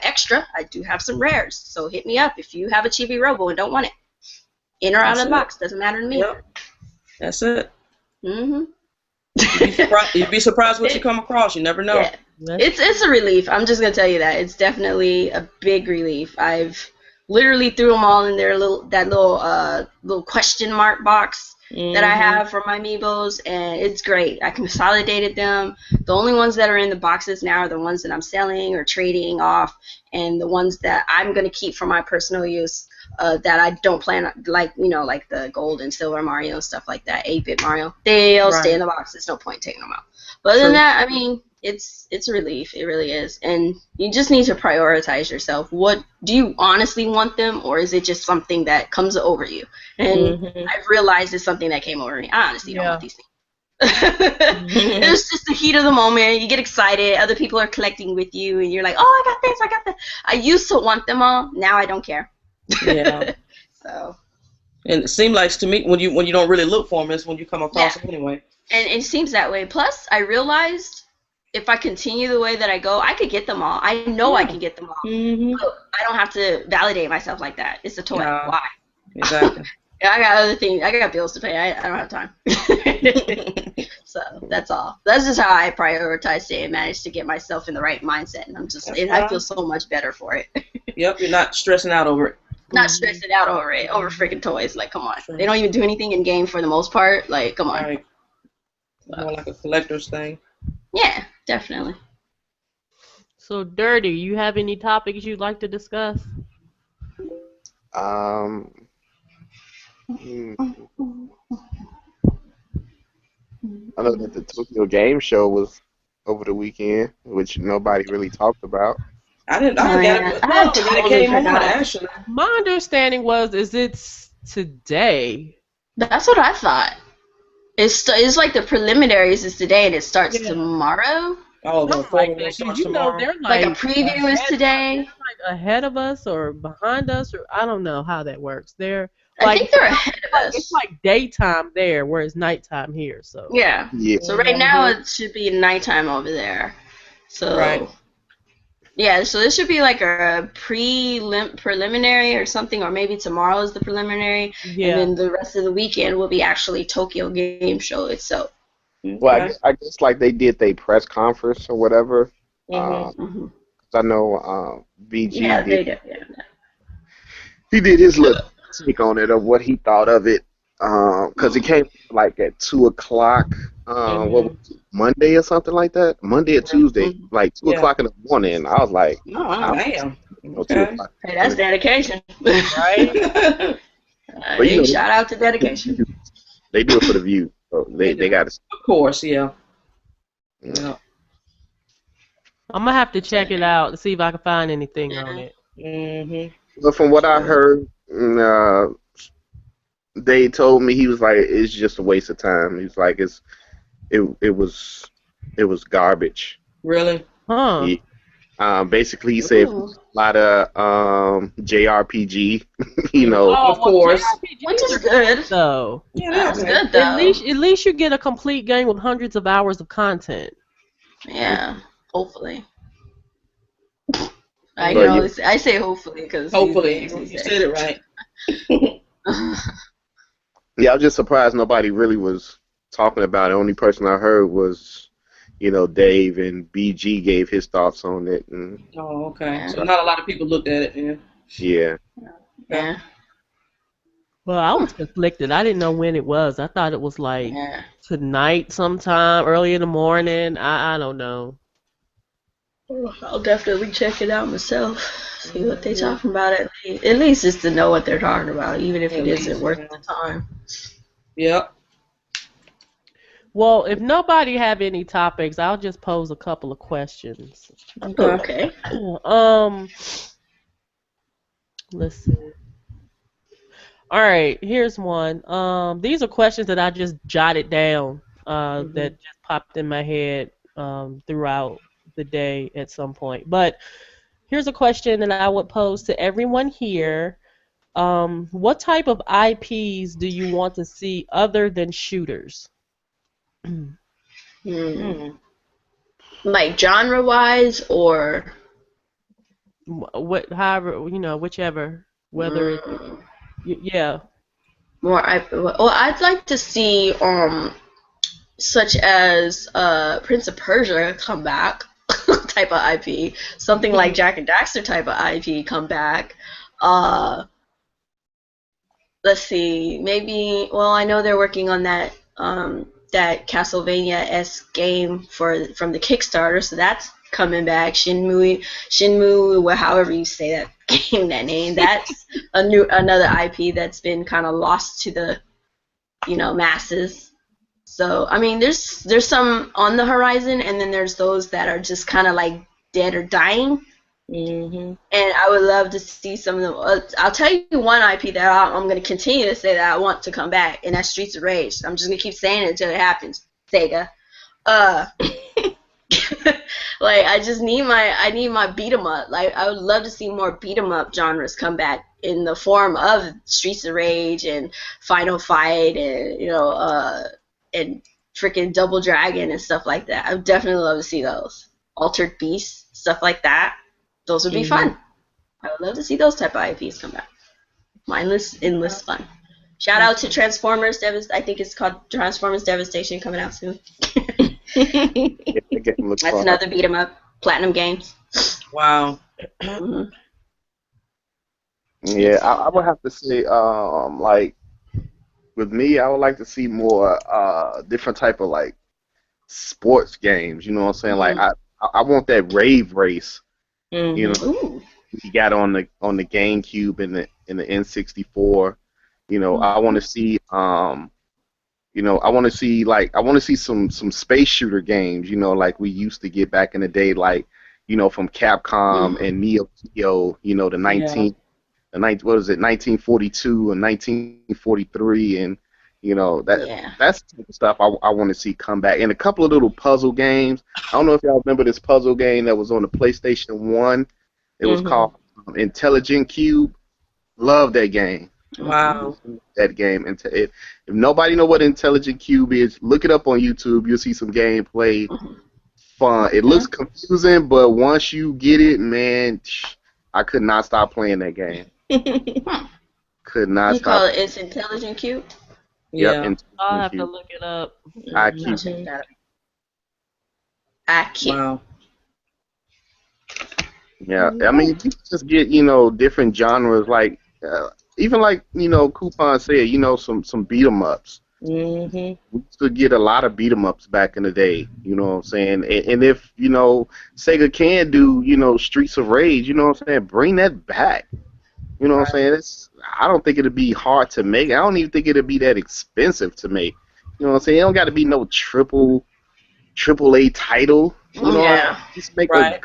S5: extra. I do have some rares, so hit me up if you have a Chibi Robo and don't want it. In or out of the box, doesn't matter to me.
S3: Yep. That's it. You'd be surprised what you come across. You never know.
S5: Yeah. It's a relief. I'm just gonna tell you that it's definitely a big relief. I've literally threw them all in their little question mark box that I have for my amiibos, and it's great. I consolidated them. The only ones that are in the boxes now are the ones that I'm selling or trading off, and the ones that I'm gonna keep for my personal use. That I don't plan on, like the gold and silver Mario and stuff like that, 8-bit Mario. They'll stay in the box. There's no point taking them out. But other than that, I mean, it's a relief. It really is. And you just need to prioritize yourself. What do you honestly want them, or is it just something that comes over you? And I've realized it's something that came over me. I honestly don't want these things. It's just the heat of the moment. You get excited. Other people are collecting with you, and you're like, oh, I got this, I got that. I used to want them all. Now I don't care.
S3: Yeah.
S5: So.
S3: And it seems like to me when you don't really look for them is when you come across them anyway.
S5: And it seems that way. Plus, I realized if I continue the way that I go, I could get them all. I know I can get them all. I don't have to validate myself like that. It's a toy. Why?
S3: Exactly.
S5: I got other things. I got bills to pay. I don't have time. So that's all. That's just how I prioritize it and manage to get myself in the right mindset. And I feel so much better for it.
S3: Yep, you're not stressing out over it.
S5: Not stressing out over it, over freaking toys. Like, come on. They don't even do anything in game for the most part. Like, come on.
S3: Right. More like a collector's thing.
S5: Yeah, definitely.
S1: So, Dirty, you have any topics you'd like to discuss?
S4: I know that the Tokyo Game Show was over the weekend, which nobody really talked about.
S3: I totally came on, actually.
S1: My understanding is it's today.
S5: That's what I thought. It's like the preliminaries is today and it starts tomorrow.
S3: Oh, the
S1: like starts tomorrow. They're
S5: like a preview is today.
S1: Like ahead of us or behind us, or I don't know how that works.
S5: I think they're ahead of us.
S1: It's like daytime there, whereas nighttime here. So
S5: yeah. So right now it should be nighttime over there. So yeah, so this should be like a preliminary or something, or maybe tomorrow is the preliminary, and then the rest of the weekend will be actually Tokyo Game Show itself.
S4: Well, I guess like they did their press conference or whatever. I know BG he did his little take on it of what he thought of it. Because it came like at 2 o'clock. What was it, Monday or something like that? Monday or Tuesday,
S5: Mhm.
S4: like two
S3: Yeah.
S4: o'clock in the morning. I was like,
S5: Oh, wow.
S3: Damn.
S4: you know,
S3: Okay.
S4: 2 o'clock.
S5: Hey, that's dedication.
S1: Right?
S4: But you
S5: Hey,
S4: know,
S5: shout out to dedication.
S4: they do it for the view. So
S3: They
S4: they
S3: do.
S4: got to.
S3: Of course, yeah. Yeah.
S1: I'm gonna have to check it out to see if I can find anything on it.
S3: Mhm.
S4: But from what I heard, they told me he was like, it's just a waste of time. He's like, it was garbage.
S3: Really?
S1: Huh.
S4: He, basically, he said
S5: Ooh.
S4: a lot of JRPG, you know.
S3: Of course.
S5: Which is
S1: JRPGs are
S5: good.
S1: though.
S3: Yeah,
S5: That's
S3: they're okay.
S5: good, though.
S1: At least you get a complete game with hundreds of hours of content.
S5: Yeah, hopefully.
S4: But yeah,
S5: I say hopefully because
S3: Hopefully, you said it right.
S4: yeah, I was just surprised nobody really was talking about it. Only person I heard was, Dave, and BG gave his thoughts on it, and
S3: Oh, okay.
S5: Yeah.
S3: So not a lot of people looked at it. Yeah.
S4: yeah.
S5: Yeah,
S1: Well, I was conflicted. I didn't know when it was. I thought it was like
S5: yeah.
S1: tonight sometime, early in the morning. I don't know.
S5: I'll definitely check it out myself. See what they talking about. At least just to know what they're talking about, even if
S3: At
S5: it isn't
S3: least,
S5: worth
S3: yeah.
S5: the time.
S3: Yep.
S1: Well, if nobody have any topics, I'll just pose a couple of questions.
S3: Okay.
S5: Okay.
S1: Let's see. All right, here's one. These are questions that I just jotted down, that just popped in my head, throughout the day at some point. But here's a question that I would pose to everyone here. What type of IPs do you want to see other than shooters?
S3: Mm.
S5: Like genre wise or
S1: However, whichever, whether it, yeah.
S5: more well, I'd like to see such as Prince of Persia come back type of IP, something like Jack and Daxter type of IP come back. Let's see, maybe. Well, I know they're working on that Castlevania-esque game from the Kickstarter, so that's coming back. Shinmu, well, however you say that game, that name. That's another IP that's been kind of lost to the masses. So I mean, there's some on the horizon, and then there's those that are just kind of like dead or dying.
S3: Mhm.
S5: And I would love to see some of them. I'll tell you one IP that I'm going to continue to say that I want to come back, and that's Streets of Rage. I'm just going to keep saying it until it happens. Sega. Like I need my beat 'em up. Like I would love to see more beat 'em up genres come back in the form of Streets of Rage and Final Fight and and freaking Double Dragon and stuff like that. I would definitely love to see those. Altered Beast, stuff like that. Those would be fun. I would love to see those type of IPs come back. Mindless, endless fun. Shout out to Transformers I think it's called Transformers Devastation coming out soon.
S4: Yeah, the game looks
S5: That's
S4: fun.
S5: another beat 'em up. Platinum Games.
S3: Wow.
S5: Mhm.
S4: Yeah, I would have to say, like with me, I would like to see more different type of like sports games. You know what I'm saying? Like I want that Rave Race. You know,
S5: Ooh.
S4: we got on the GameCube and the N64. I want to see I want to see some space shooter games. Like we used to get back in the day, like from Capcom and Neo Geo. The 1942 and 1943, and that's the type of stuff I want to see come back. And a couple of little puzzle games. I don't know if y'all remember this puzzle game that was on the PlayStation 1. It was called Intelligent Cube. Love that game.
S3: Wow.
S4: That game. And if nobody know what Intelligent Cube is, look it up on YouTube. You'll see some gameplay. Fun. It looks confusing, but once you get it, man, I could not stop playing that game. Could not
S5: You
S4: stop.
S5: call it It's Intelligent Cube?
S3: Yeah.
S4: Yep.
S1: I'll have to look it up.
S5: I'll check that out. IQ.
S3: Wow.
S4: Yeah. I mean, you just get different genres. Like even like Coupon said, some beat 'em ups.
S3: Mhm.
S4: We used to get a lot of beat 'em ups back in the day. You know what I'm saying? And if Sega can do Streets of Rage, you know what I'm saying? Bring that back. You know what I'm saying? I don't think it'd be hard to make. I don't even think it'd be that expensive to make. You know what I'm saying? It don't got to be no triple A title.
S5: Yeah.
S4: Just make
S3: Right.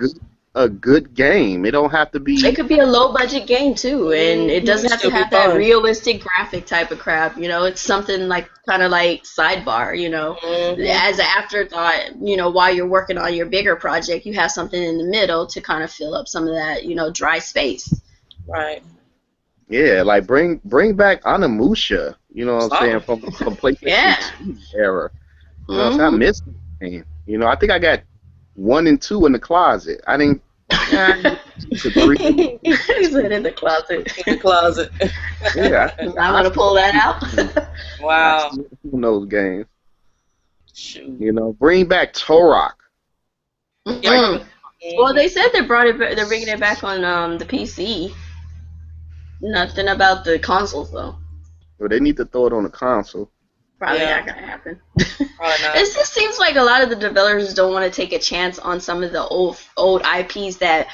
S4: a good game. It don't have to be.
S5: It could be a low budget game too, and it doesn't have to
S3: Still be
S5: have that
S3: fun.
S5: realistic graphic type of crap. It's something like kind of like Sidebar.
S3: Mhm.
S5: As an afterthought. While you're working on your bigger project, you have something in the middle to kind of fill up some of that dry space.
S3: Right.
S4: Yeah, like bring back Onimusha. You know what I'm saying, from PlayStation
S5: Yeah.
S4: 2 era. You know what I'm saying? I missed the game. I think I got 1 and 2 in the closet. I didn't. To 3.
S5: He's in the closet.
S3: In the closet.
S4: Yeah,
S5: I'm gonna pull that out.
S3: Wow.
S4: in those games.
S3: Shoot.
S4: Bring back Turok.
S5: Mhm. Well, they said they're bringing it back on the PC. Nothing about the consoles though.
S4: Well, they need to throw it on the console.
S5: Probably
S3: Yeah.
S5: not gonna happen.
S3: Probably not.
S5: It just seems like a lot of the developers don't want to take a chance on some of the old IPs that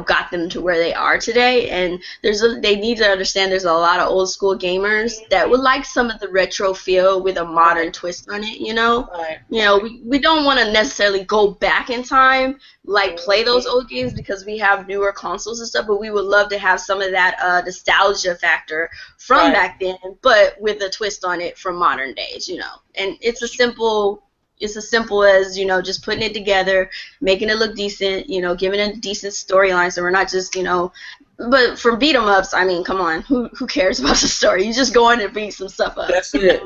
S5: got them to where they are today. And they need to understand there's a lot of old school gamers that would like some of the retro feel with a modern twist on it.
S3: Right.
S5: We don't want to necessarily go back in time, like play those old games because we have newer consoles and stuff. But we would love to have some of that nostalgia factor from
S3: Right.
S5: back then, but with a twist on it from modern days. And it's as simple as just putting it together, making it look decent, giving it a decent storyline, so we're not just but for beat 'em ups, I mean, come on, who cares about the story? You just go in and beat some stuff up.
S3: That's it.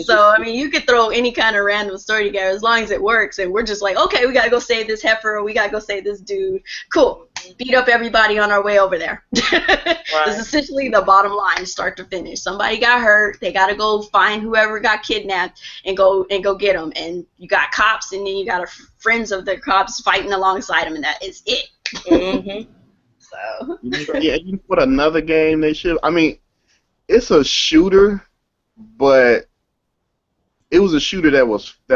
S5: So I mean, you could throw any kind of random story together as long as it works, and we're just like, okay, we gotta go save this heifer, or we gotta go save this dude. Cool, beat up everybody on our way over there. It's essentially the bottom line, start to finish. Somebody got hurt, they gotta go find whoever got kidnapped and go get them. And you got cops, and then you got friends of the cops fighting alongside them, and that is it.
S3: Mhm.
S5: So.
S4: Yeah, you put another game they should. I mean, it's a shooter, but it was a shooter that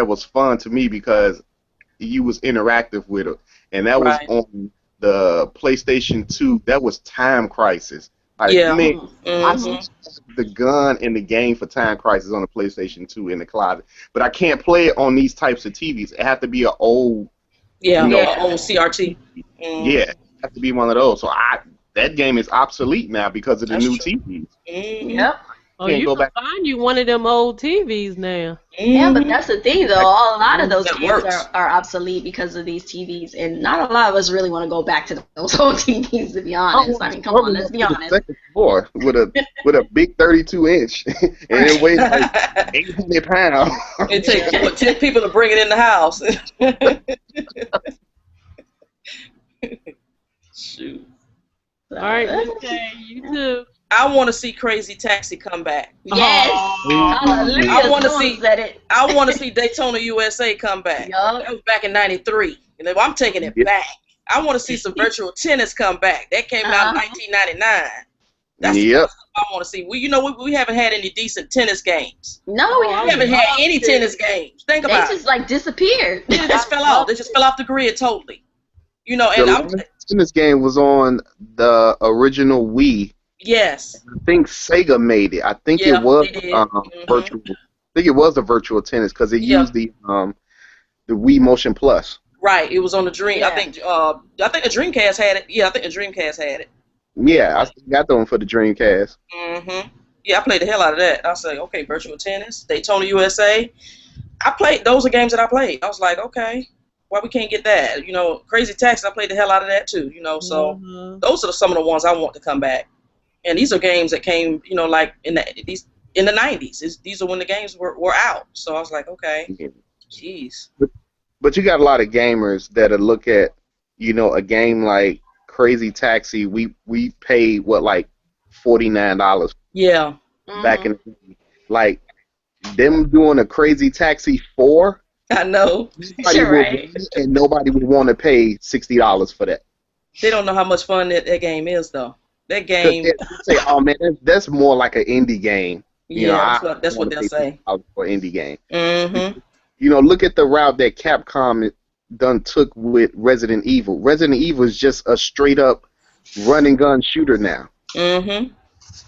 S4: was fun to me because you was interactive with it, and that was
S3: Right.
S4: on the PlayStation 2. That was Time Crisis. Like,
S3: Yeah.
S4: man, I
S3: Mhm.
S4: still have the gun in the game for Time Crisis on the PlayStation 2 in the closet, but I can't play it on these types of TVs. It have to be an old,
S3: Yeah.
S5: Yeah.
S3: Old CRT. Mhm.
S4: yeah, it have to be one of those. So that game is obsolete now because of the
S3: That's
S4: new
S3: true.
S4: TVs.
S3: Mhm.
S5: Yep.
S1: Oh,
S4: Can't
S1: you
S4: go
S1: can
S4: back.
S1: find you one of them old TVs now.
S5: Yeah, but
S3: Mhm.
S5: that's the thing, though. A lot of those
S3: That
S5: games
S3: works.
S5: are obsolete because of these TVs, and not a lot of us really want to go back to those old TVs, to be honest. I mean, come on, let's be
S4: To the
S5: honest.
S4: second floor with a big 32-inch, and it weighs like 800 pounds.
S3: It takes 10 people to bring it in the house. Shoot.
S1: All right, Miss K, you too.
S3: I want to see Crazy Taxi come back.
S5: Yes. Hallelujah.
S3: I wanna
S5: Someone
S3: see-
S5: said it.
S3: I want to see Daytona USA come back.
S5: Yup.
S3: That was back in '93. I'm taking it
S4: Yeah.
S3: back. I want to see some virtual tennis come back. That came out in 1999. That's
S4: Yep.
S3: what I want to see. We haven't had any decent tennis games.
S5: No, we
S3: We
S5: haven't.
S3: haven't had any tennis games. Think
S5: They
S3: about it.
S5: just like disappeared.
S3: They just fell off. They just fell off the grid totally. And
S4: The last tennis game was on the original Wii.
S3: yes.
S4: I think Sega made it. I think
S3: Yeah,
S4: it was
S3: they did.
S4: virtual. I think it was a virtual tennis because it
S3: Yeah.
S4: used the Wii Motion Plus.
S3: Right, it was on the Dream.
S5: Yeah.
S3: I think the Dreamcast had it. Yeah, I think the Dreamcast had it.
S4: Yeah, I still got the one for the Dreamcast.
S3: Yeah, I played the hell out of that. I was like, okay, virtual tennis, Daytona USA. Those are games that I played. I was like, okay, why we can't get that? Crazy Taxi, I played the hell out of that too. So
S1: Mhm.
S3: those are some of the ones I want to come back. And these are games that came, like in the 90s. These are when the games were out. So I was like, okay, jeez.
S4: But you got a lot of gamers that'll look at, a game like Crazy Taxi. We paid like $49
S3: Yeah.
S4: back in the day. Like them doing a Crazy Taxi 4.
S3: I know.
S4: Nobody
S5: You're
S4: would-
S5: right.
S4: And nobody would want to pay $60 for that.
S3: They don't know how much fun that game is, though. That
S4: 'Cause
S3: game.
S4: they say, oh man, that's more like an indie game. You know,
S3: Yeah,
S4: I
S3: that's what
S4: want to
S3: they'll
S4: pay
S3: say.
S4: $50 for an indie game.
S3: Mm-hmm.
S4: You know, look at the route that Capcom done took with Resident Evil. Resident Evil is just a straight up run and gun shooter now.
S3: Mm-hmm.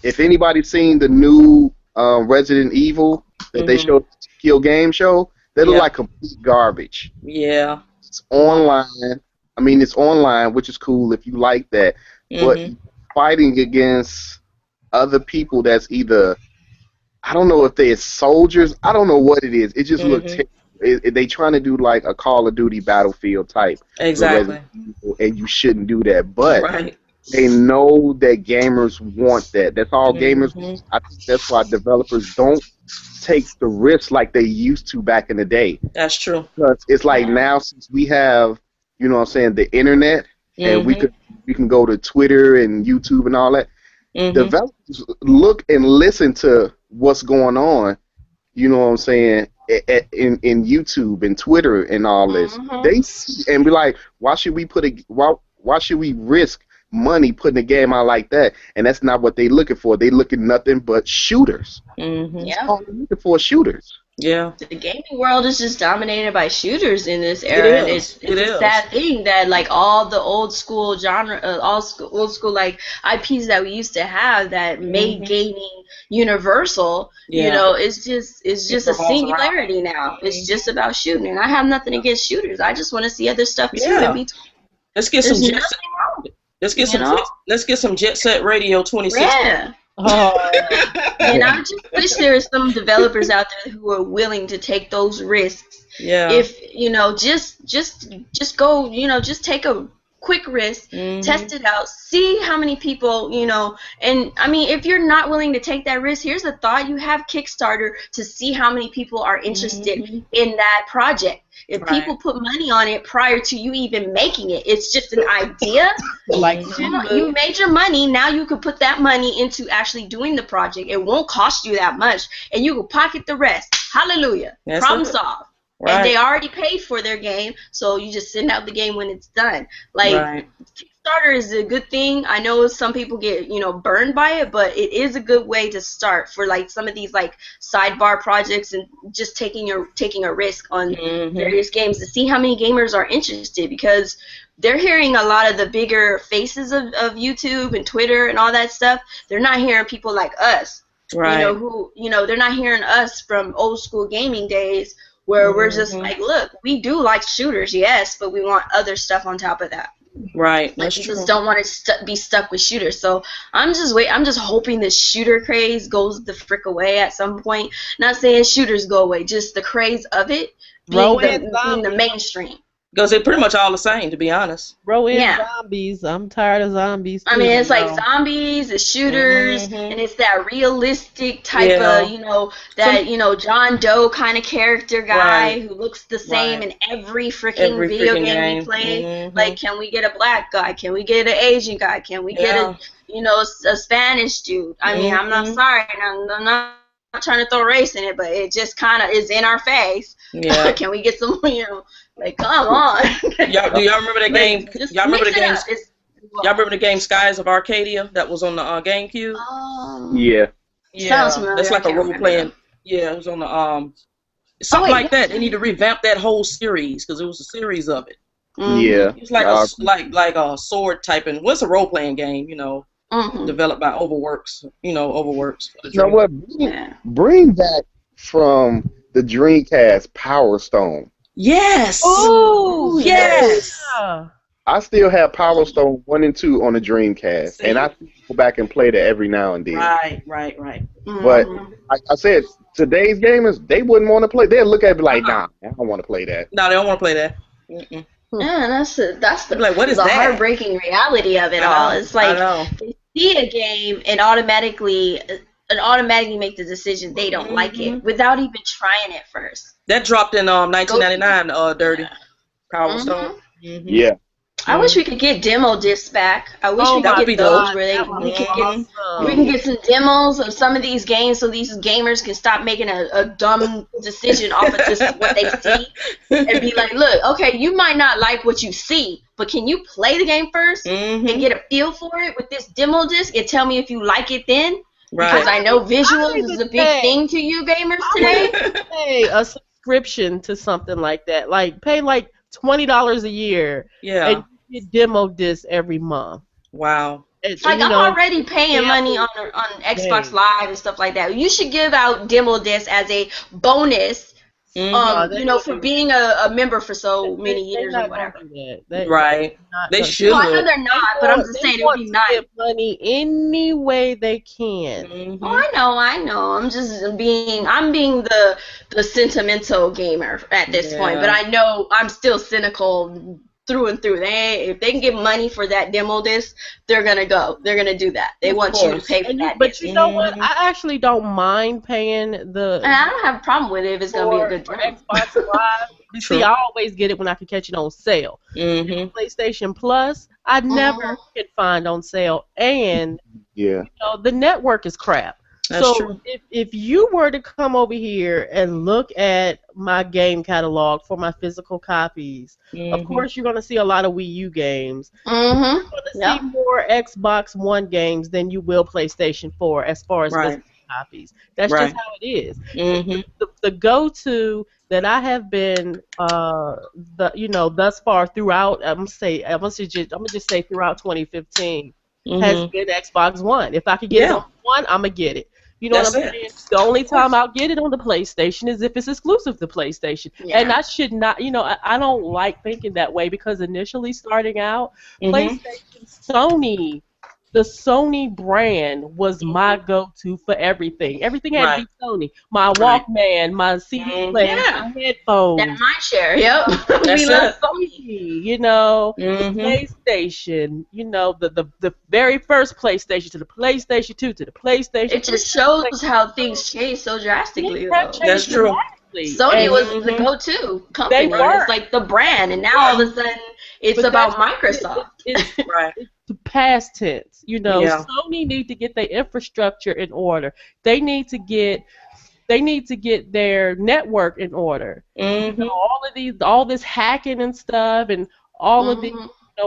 S4: If anybody's seen the new Resident Evil that they
S3: Mm-hmm.
S4: showed at the Skill Game Show, they look
S3: Yeah.
S4: like complete garbage.
S3: Yeah.
S4: It's online. I mean, it's online, which is cool if you like that. But
S3: Mm-hmm.
S4: fighting against other people that's either, I don't know if they're soldiers. I don't know what it is. It just looks.
S3: Mm-hmm.
S4: They trying to do like a Call of Duty Battlefield type with
S3: Exactly.
S4: Resident Evil, and you shouldn't do that. But
S3: Right.
S4: they know that gamers want that. That's all gamers.
S3: Mhm.
S4: I think that's why developers don't take the risks like they used to back in the day.
S3: That's true.
S4: Because it's like now, since we have, you know what I'm saying, the internet, and we can go to Twitter and YouTube and all that.
S3: Mm-hmm.
S4: Developers look and listen to what's going on, you know what I'm saying, in YouTube and Twitter and all this. They see and be like, why should we why should we risk money putting a game out like that? And that's not what they looking for. They looking nothing but shooters.
S3: Mm-hmm.
S5: Yeah.
S4: All they looking for is shooters.
S3: Yeah.
S5: The gaming world is just dominated by shooters in this era. And
S3: is.
S5: it's
S3: It
S5: a
S3: is.
S5: sad thing that like all the old school genre, old school like IPs that we used to have that made gaming universal.
S3: Yeah.
S5: You know, it's just a
S3: revolves around.
S5: singularity now. It's just about shooting, and I have nothing against shooters. I just want to see other stuff too.
S3: Yeah.
S5: In between.
S3: Let's get
S5: There's
S3: some jet
S5: nothing
S3: set.
S5: wrong with it.
S3: Let's get some Jet Set Radio 2016.
S5: Yeah.
S1: Oh,
S5: And I just wish there were some developers out there who are willing to take those risks.
S3: Yeah.
S5: If just go, just take a quick risk,
S3: Mhm.
S5: test it out, see how many people, and I mean, if you're not willing to take that risk, here's a thought: you have Kickstarter to see how many people are interested in that project. If
S3: Right.
S5: people put money on it prior to you even making it, it's just an idea.
S1: like
S5: You made your money. Now you could put that money into actually doing the project. It won't cost you that much, and you can pocket the rest. Hallelujah.
S3: That's
S5: Problem
S3: it.
S5: solved.
S3: Right.
S5: And they already paid for their game, so you just send out the game when it's done. Like,
S3: Right.
S5: Kickstarter is a good thing. I know some people get, burned by it, but it is a good way to start for like some of these like sidebar projects and just taking a risk on various games to see how many gamers are interested, because they're hearing a lot of the bigger faces of YouTube and Twitter and all that stuff. They're not hearing people like us,
S3: Right.
S5: they're not hearing us from old school gaming days where we're just like, look, we do like shooters, yes, but we want other stuff on top of that.
S3: Right.
S5: Like,
S3: That's
S5: we
S3: true.
S5: just don't want to be stuck with shooters. So I'm just hoping this shooter craze goes the frick away at some point. Not saying shooters go away, just the craze of it
S1: Throw
S5: being
S1: in
S5: the mainstream.
S3: Because they're pretty much all the same, to be honest.
S1: throw in
S5: Yeah.
S1: zombies. I'm tired of zombies.
S5: I
S1: too,
S5: mean, it's
S1: you
S5: like
S1: know.
S5: zombies, it's shooters,
S3: Mhm.
S5: and it's that realistic type
S3: Yeah.
S5: of, John Doe kind of character guy
S3: Right.
S5: who looks the same
S3: Right.
S5: in every freaking
S3: Every
S5: video
S3: freaking
S5: game we
S3: game.
S5: play.
S3: Mhm.
S5: Like, can we get a black guy? Can we get an Asian guy? Can we get a Spanish dude? I mean, I'm not
S3: Mhm.
S5: sorry, I'm not trying to throw race in it, but it just kind of is in our face.
S3: Yeah.
S5: Can we get some, like, come on.
S3: Do y'all remember that game?
S5: Just
S3: Y'all remember
S5: mix
S3: the
S5: it
S3: game?
S5: up. It's-
S3: Y'all remember the game Skies of Arcadia that was on the GameCube?
S4: Yeah.
S5: Sounds familiar.
S3: That's like
S5: I
S3: a
S5: can't
S3: role
S5: remember
S3: playing. Yeah, it was on the something
S5: wait,
S3: like that. They need to revamp that whole series because it was a series of it.
S5: Mhm.
S4: Yeah.
S3: It was like a sword typing. What's a role playing game?
S5: Mhm.
S3: Developed by Overworks. Overworks.
S4: You know what?
S5: Yeah.
S4: Bring back from the Dreamcast Power Stone.
S3: Yes.
S5: Ooh,
S3: yes.
S1: Yeah.
S4: I still have Power Stone 1 and 2 on the Dreamcast,
S3: See?
S4: and I go back and play that every now and then.
S3: Right.
S4: But like I said, today's gamers, they wouldn't want to play. They'd look at me like, nah, I don't want to play that.
S3: No, they don't want to play that. Mm-mm.
S5: Yeah, that's the
S3: Like, what is
S5: the
S3: that?
S5: heartbreaking reality of it all. It's
S3: I
S5: like
S3: know.
S5: they see a game and automatically make the decision they don't like it without even trying it first.
S3: That dropped in 1999. Dirty Power
S5: Mhm.
S3: Stone.
S4: Yeah.
S5: I wish we could get demo discs back. I wish we
S3: that would
S5: could
S3: be
S5: get those
S3: dope.
S5: where we could get
S1: awesome.
S5: we can get some demos of some of these games so these gamers can stop making a dumb decision off of just what they see and be like, look, okay, you might not like what you see, but can you play the game first and get a feel for it with this demo disc and tell me if you like it then? Because I know visuals is a big thing to you gamers today.
S1: Pay a subscription to something like that. Like pay like $20 a year.
S3: Yeah.
S1: And you get demo discs every month.
S3: Wow.
S1: It's,
S5: Like,
S1: you
S5: I'm
S1: know,
S5: already paying money on Xbox Live and stuff like that. You should give out demo discs as a bonus, you know, for being a member for so many years or whatever.
S3: Right. They should.
S5: No, I know they're not, but I'm just saying it would be nice.
S1: Get money any way they can.
S5: Oh, I know. I'm being the sentimental gamer at this point, but I know I'm still cynical through and through. If they can get money for that demo disc, they're gonna go. They're gonna do that. They want you to pay for that.
S1: But you know what? I actually don't mind paying the.
S5: And I don't have a problem with it if it's gonna be a good
S1: for
S5: demo.
S1: Xbox Live. You see, I always get it when I can catch it on sale. PlayStation Plus, I never can find on sale, and you know, the network is crap.
S3: That's true.
S1: If you were to come over here and look at my game catalog for my physical copies, of course you're going to see a lot of Wii U games. You're going to see more Xbox One games than you will PlayStation 4 as far as physical copies. That's just how it is. The go-to that I have been, thus far throughout, I'm gonna just say throughout 2015 has been Xbox One. If I could get it on one, I'm gonna get it. You know what I'm saying? The only time I'll get it on the PlayStation is if it's exclusive to PlayStation. And I should not, I don't like thinking that way because initially starting out, PlayStation, Sony, the Sony brand was my go-to for everything. Everything had to be Sony. My Walkman, my CD player, my headphones.
S5: That MindShare, yep.
S1: We love Sony, PlayStation, the very first PlayStation to the PlayStation 2 to the PlayStation 3.
S5: It just shows how things changed so drastically, though.
S3: That's true.
S5: Sony was the go-to company. It's like the brand, and now all of a sudden it's about Microsoft.
S1: It's the past tense. Sony need to get their infrastructure in order. They need to get their network in order. All this hacking and stuff, and all of the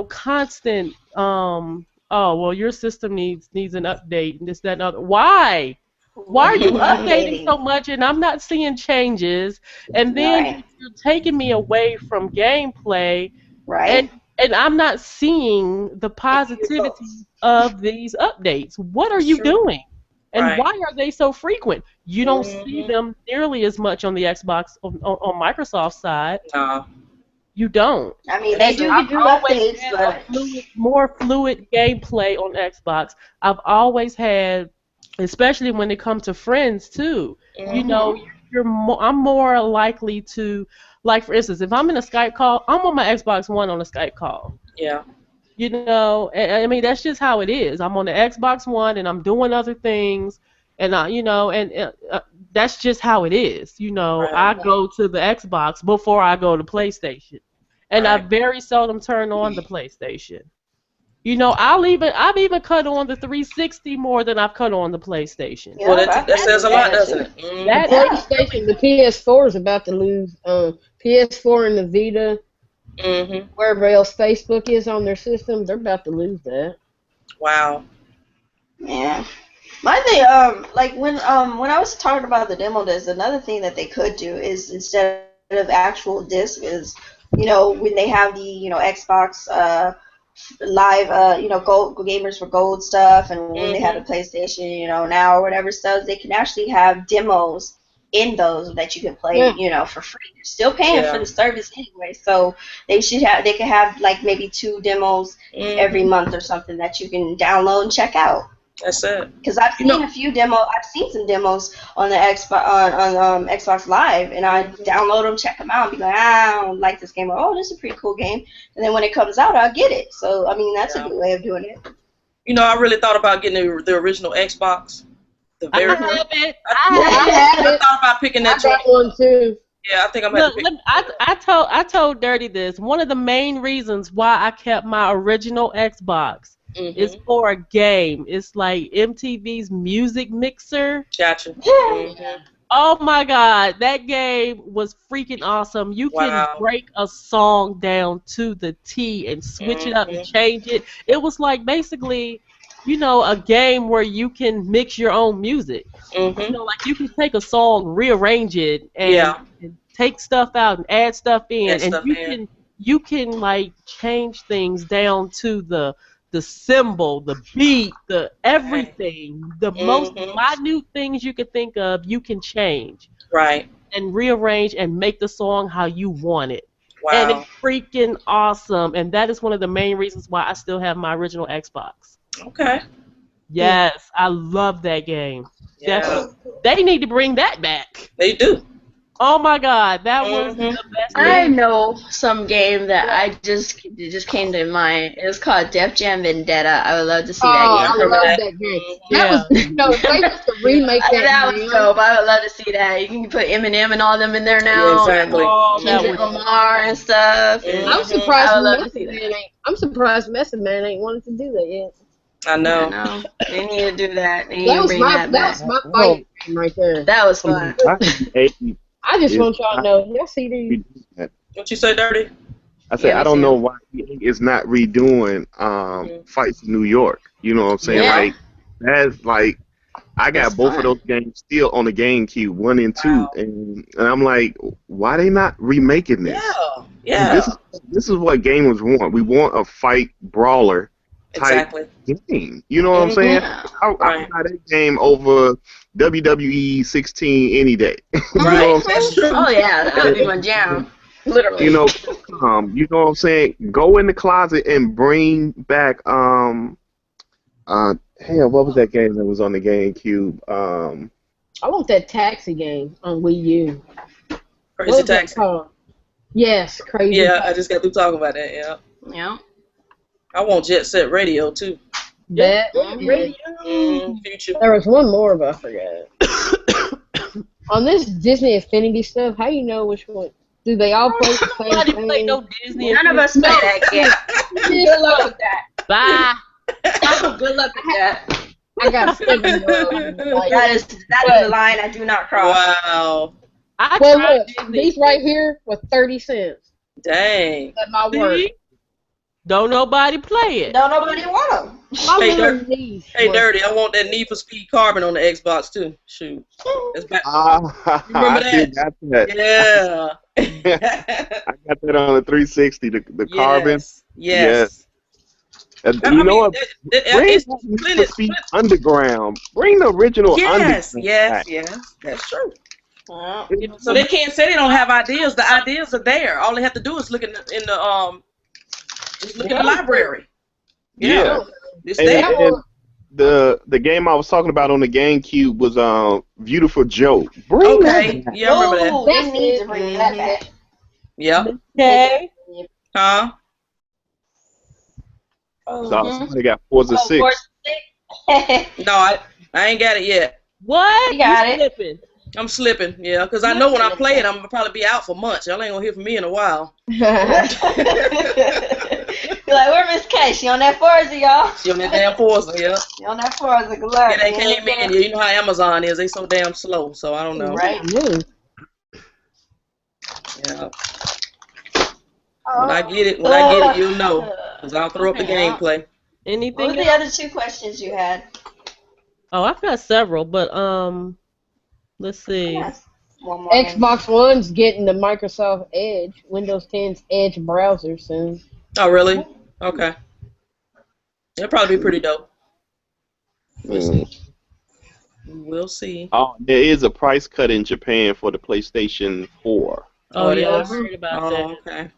S1: constant. Your system needs an update and this, that, and other. Why? Why are you updating so much and I'm not seeing changes? And then you're taking me away from gameplay.
S2: Right.
S1: And I'm not seeing the positivity of these updates. What are you doing? And why are they so frequent? You don't see them nearly as much on the Xbox, on Microsoft side.
S3: No.
S1: You don't.
S2: I mean, they do updates, but
S1: more fluid gameplay on Xbox. I've always had, especially when it comes to friends too. I'm more likely to, like for instance, if I'm in a Skype call, I'm on my Xbox One on a Skype call.
S3: Yeah.
S1: And I mean that's just how it is. I'm on the Xbox One and I'm doing other things, and that's just how it is. I go to the Xbox before I go to PlayStation, and I very seldom turn on the PlayStation. I've even cut on the 360 more than I've cut on the PlayStation.
S3: Well, that says a lot, doesn't it?
S6: The PlayStation, the PS4 is about to lose. PS4 and the Vita, wherever else Facebook is on their system, they're about to lose that.
S3: Wow.
S2: Yeah. My thing, like when I was talking about the demo disc, another thing that they could do is instead of actual disc is, when they have the Xbox Live, gold gamers for gold stuff, and when they have the PlayStation, now or whatever stuff, they can actually have demos in those that you can play, for free. You're still paying for the service anyway, so they could have like maybe 2 demos every month or something that you can download and check out.
S3: That's it.
S2: Because I've seen a few demos. I've seen some demos on the Xbox Live, and I download them, check them out, and be like, I don't like this game. Or, oh, this is a pretty cool game. And then when it comes out, I'll get it. So I mean, that's a good way of doing it.
S3: I really thought about getting the original Xbox. The very
S1: I have it.
S3: I thought about picking that.
S6: I got one too.
S3: Yeah, I think I'm going
S1: Look,
S3: to pick.
S1: I told Dirty this. One of the main reasons why I kept my original Xbox is for a game. It's like MTV's Music Mixer.
S3: Gotcha.
S1: Oh my God, that game was freaking awesome. You can
S3: Wow.
S1: break a song down to the T and switch it up and change it. It was like basically, a game where you can mix your own music. Like you can take a song, rearrange it, and take stuff out and add stuff in, and you can like change things down to the symbol, the beat, the everything, the most minute things you could think of, you can change.
S3: Right.
S1: And rearrange and make the song how you want it.
S3: Wow.
S1: And it's freaking awesome. And that is one of the main reasons why I still have my original Xbox.
S3: Okay.
S1: Yes, I love that game.
S3: Yeah.
S1: Definitely. They need to bring that back.
S3: They do.
S1: Oh my God, that was the best
S5: I
S1: game.
S5: know some game that it just came to mind. It was called Def Jam Vendetta. I would love to see that
S6: I
S5: game.
S6: love that game.
S1: Yeah.
S6: That was, if they was to remake
S5: That
S6: game,
S5: was dope. I would love to see that. You can put Eminem and all them in there now.
S3: Yeah, exactly.
S1: Oh, that
S5: Kendrick
S1: was
S5: Lamar and stuff.
S6: I'm surprised
S5: I would love to
S6: Method
S5: see
S6: Man
S5: that.
S6: ain't. I'm surprised Method Man ain't wanted to do that yet.
S3: I know.
S5: I know. They need to do that. They need
S6: That
S5: to
S6: was
S5: bring
S6: my
S5: that back.
S6: fight game right there.
S5: That was fun.
S6: I just want y'all to know. Y'all see these?
S3: What you say, Dirty?
S4: I said,
S5: Yeah,
S4: I don't
S5: me
S4: know
S5: too.
S4: why EA is not redoing Fights in New York. You know what I'm saying?
S5: Yeah.
S4: Like, that's like, I got
S5: That's
S4: both
S5: fun.
S4: of those games still on the GameCube, 1 and 2,
S3: Wow.
S4: and I'm like, why they not remaking this?
S3: Yeah.
S4: This is what gamers want. We want a fight brawler type
S3: Exactly.
S4: game. You know what I'm saying?
S5: Yeah.
S4: I
S3: Right.
S4: buy that game over WWE 16 any day. You know
S3: Right.
S4: what I'm saying?
S3: That's true.
S5: Oh yeah, that would be my jam. Literally.
S4: You know, you know what I'm saying? Go in the closet and bring back hell, what was that game that was on the GameCube?
S6: I want that taxi game on Wii U. What
S3: Crazy
S6: was that
S3: Taxi.
S6: called? Yes, Crazy
S3: Yeah,
S6: Taxi.
S3: I just got through talking about that. Yeah.
S5: Yeah.
S3: I want Jet Set Radio too.
S6: That
S5: Mhm.
S3: Future.
S6: There was one more, but I forgot. On this Disney Infinity stuff, how you know which one? Do they all play the
S1: Nobody
S6: same
S1: play
S6: thing?
S1: no Disney.
S5: None of us play that game. Good luck with that.
S1: Bye.
S5: Good luck with that.
S6: I got 7 like,
S2: That is a line I do not cross.
S3: Wow.
S1: I
S6: well,
S1: tried
S6: look,
S1: Disney.
S6: these right here were 30 cents
S3: Dang.
S6: at my work.
S1: See? Don't nobody play it.
S2: No, nobody want them.
S6: My
S3: Hey,
S6: little
S3: Dirk.
S6: niece
S3: Hey,
S6: was-
S3: Dirty, I want that Need for Speed Carbon on the Xbox too. Shoot. That's back. Remember
S4: I still got that.
S3: Yeah.
S4: I got that on the 360, the Carbon.
S3: Yes.
S4: You know what? Bring
S3: It's
S4: Need for
S3: Clint-
S4: Speed Underground. Bring the original
S3: Yes,
S4: Underground.
S3: yes,
S4: back.
S3: yes. That's true.
S2: Well,
S3: So they can't say they don't have ideas. The ideas are there. All they have to do is look in the just look in the library.
S4: Yeah.
S3: It's
S4: And,
S3: there.
S4: and the game I was talking about on the GameCube was Beautiful Joe. Bring
S3: Okay.
S4: that back.
S3: Yeah, I remember that.
S2: Ooh, they need to bring that back.
S3: Yeah.
S1: Okay.
S3: Huh?
S4: So somebody got Forza 6.
S3: No, I ain't got it yet.
S1: What?
S2: You got it.
S1: Slipping.
S3: I'm slipping, yeah, because I know when I play it, I'm gonna probably be out for months. Y'all ain't gonna hear from me in a while.
S2: You're like, where Miss K? She on that Forza, y'all.
S3: She on that damn Forza, yeah.
S2: She on that Forza. Good luck.
S3: Yeah, they came in. Yeah, you know how Amazon is. They so damn slow, so I don't know.
S2: Right.
S3: Yeah. When I get it, you'll know. Because I'll throw up the gameplay.
S2: What
S1: Anything
S2: were the
S1: else?
S2: other 2 questions you had?
S1: Oh, I've got several, but let's see.
S2: Yes. One more.
S6: Xbox One's getting the Microsoft Edge, Windows 10's Edge browser soon.
S3: Oh, really? Okay. It'll probably be pretty dope. We'll see. We'll see.
S4: Oh, there is a price cut in Japan for the PlayStation 4.
S1: Oh,
S3: it
S1: yeah, I
S3: is?
S1: heard about
S3: Oh,
S1: that.
S3: okay.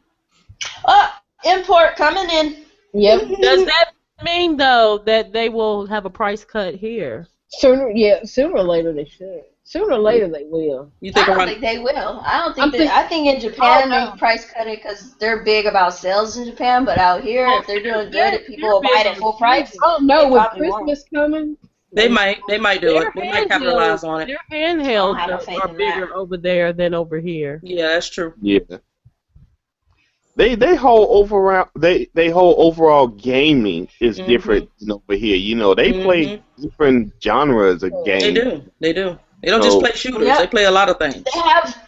S2: Oh, import coming in.
S6: Yep.
S1: Does that mean though that they will have a price cut here?
S6: Sooner or later they should. Sooner or later they will.
S3: You
S2: I
S3: think
S2: don't
S3: around
S2: think they will. I don't
S6: I'm
S2: think that. I think in Japan they price cut it because they're big about sales in Japan. But out here, if they're doing good, if people will buy it at full price.
S6: Oh no,
S2: They
S6: with
S2: probably won't.
S6: Christmas coming,
S3: They might do it. They might capitalize on it.
S1: Their
S2: I don't
S1: handhelds
S2: have no faith
S1: are
S2: in
S1: bigger
S2: that.
S1: over there than over here.
S3: Yeah, that's true.
S4: Yeah. They hold overall they hold overall gaming is different than over here. You know, they play different genres of
S3: They
S4: games.
S3: do. They do. They don't just
S4: So
S3: play shooters.
S2: Yep.
S3: They play a lot of things.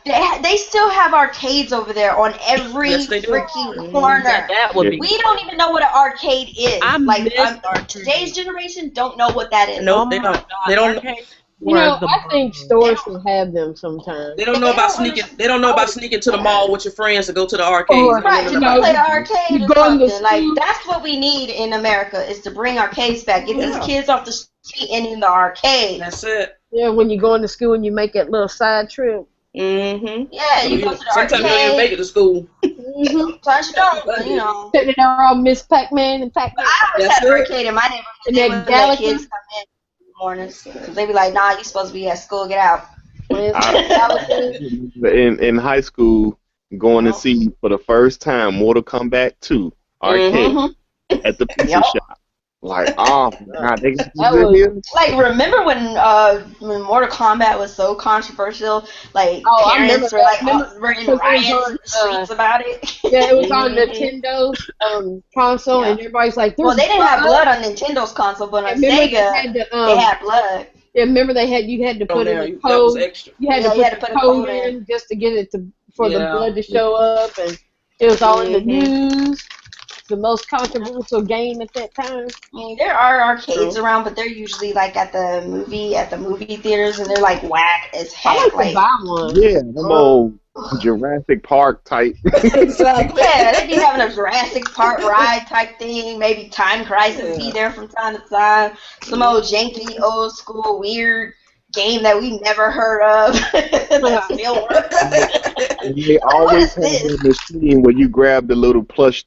S2: They still have arcades over there on every
S3: Yes, they do.
S2: freaking corner.
S1: That would be.
S2: We don't even know what an arcade is.
S1: I miss arcades.
S2: Today's generation don't know what that is.
S3: Nope, they don't. They don't.
S1: Arcades
S6: You
S1: were
S6: know,
S1: the
S6: I think stores should have them sometimes.
S3: They don't know about sneaking. They don't know about sneaking to the mall with your friends to go to the arcade.
S6: Or-
S2: Right, to
S6: You
S2: go
S6: know,
S2: play the arcade
S6: you
S2: or
S6: go in the
S2: something. Like,
S6: school-
S2: that's what we need in America, is to bring arcades back. Get
S3: Yeah.
S2: these kids off the street and in the arcade.
S3: That's it.
S6: Yeah, when you go into school and you make that little side trip.
S3: Mm-hmm.
S2: Yeah, you go to the
S3: Sometimes you don't even make
S2: arcade.
S3: it to school.
S6: Mm-hmm.
S2: Sometimes you don't, but, you know.
S6: Sitting there all Miss Pac-Man and Pac-Man.
S2: I always
S3: That's
S2: had an
S3: it.
S2: arcade in my neighborhood.
S6: And
S2: They
S6: that
S2: would let
S6: Galaxy?
S2: kids come in the mornings. Because they be like, nah, you supposed to be at school, get out.
S4: In high school, going to see for the first time Mortal Kombat 2 arcade at the pizza
S2: Yup.
S4: shop. Like, oh God, they got
S6: That
S4: this in
S6: was-
S4: here?
S2: Like, remember when Mortal Kombat was so controversial? Like,
S6: Oh, I
S2: parents
S6: remember
S2: were in
S6: because it was
S2: riots
S6: on,
S2: in the streets about it.
S6: Yeah, it was on Nintendo's console,
S2: Yeah.
S6: and everybody's like,
S2: Well, they
S6: "There's
S2: didn't have blood on Nintendo's console, but on
S6: And remember
S2: Sega,
S6: they had to,
S2: they had blood.
S6: yeah, remember you had to
S3: On
S6: put
S3: there,
S6: in the
S3: that was
S6: code.
S3: extra.
S6: You had
S2: Yeah,
S6: to
S2: you
S6: put
S2: had to
S6: the
S2: put a
S6: code
S2: code
S6: in just to get it for the
S3: Yeah.
S6: blood to show up, and it was all in the
S3: Mhm.
S6: news. The most controversial game at that time.
S2: I mean, there are arcades
S3: True.
S2: around, but they're usually like at the movie theaters, and they're like whack as
S6: I
S2: heck.
S6: like to buy one.
S4: Yeah, them old Jurassic Park type.
S3: Exactly.
S2: Yeah, they be having a Jurassic Park ride type thing. Maybe Time Crisis be there from time to time. Some old janky, old school, weird game that we never heard of that still works.
S4: And they always have
S2: is
S4: a machine where you grab the little plush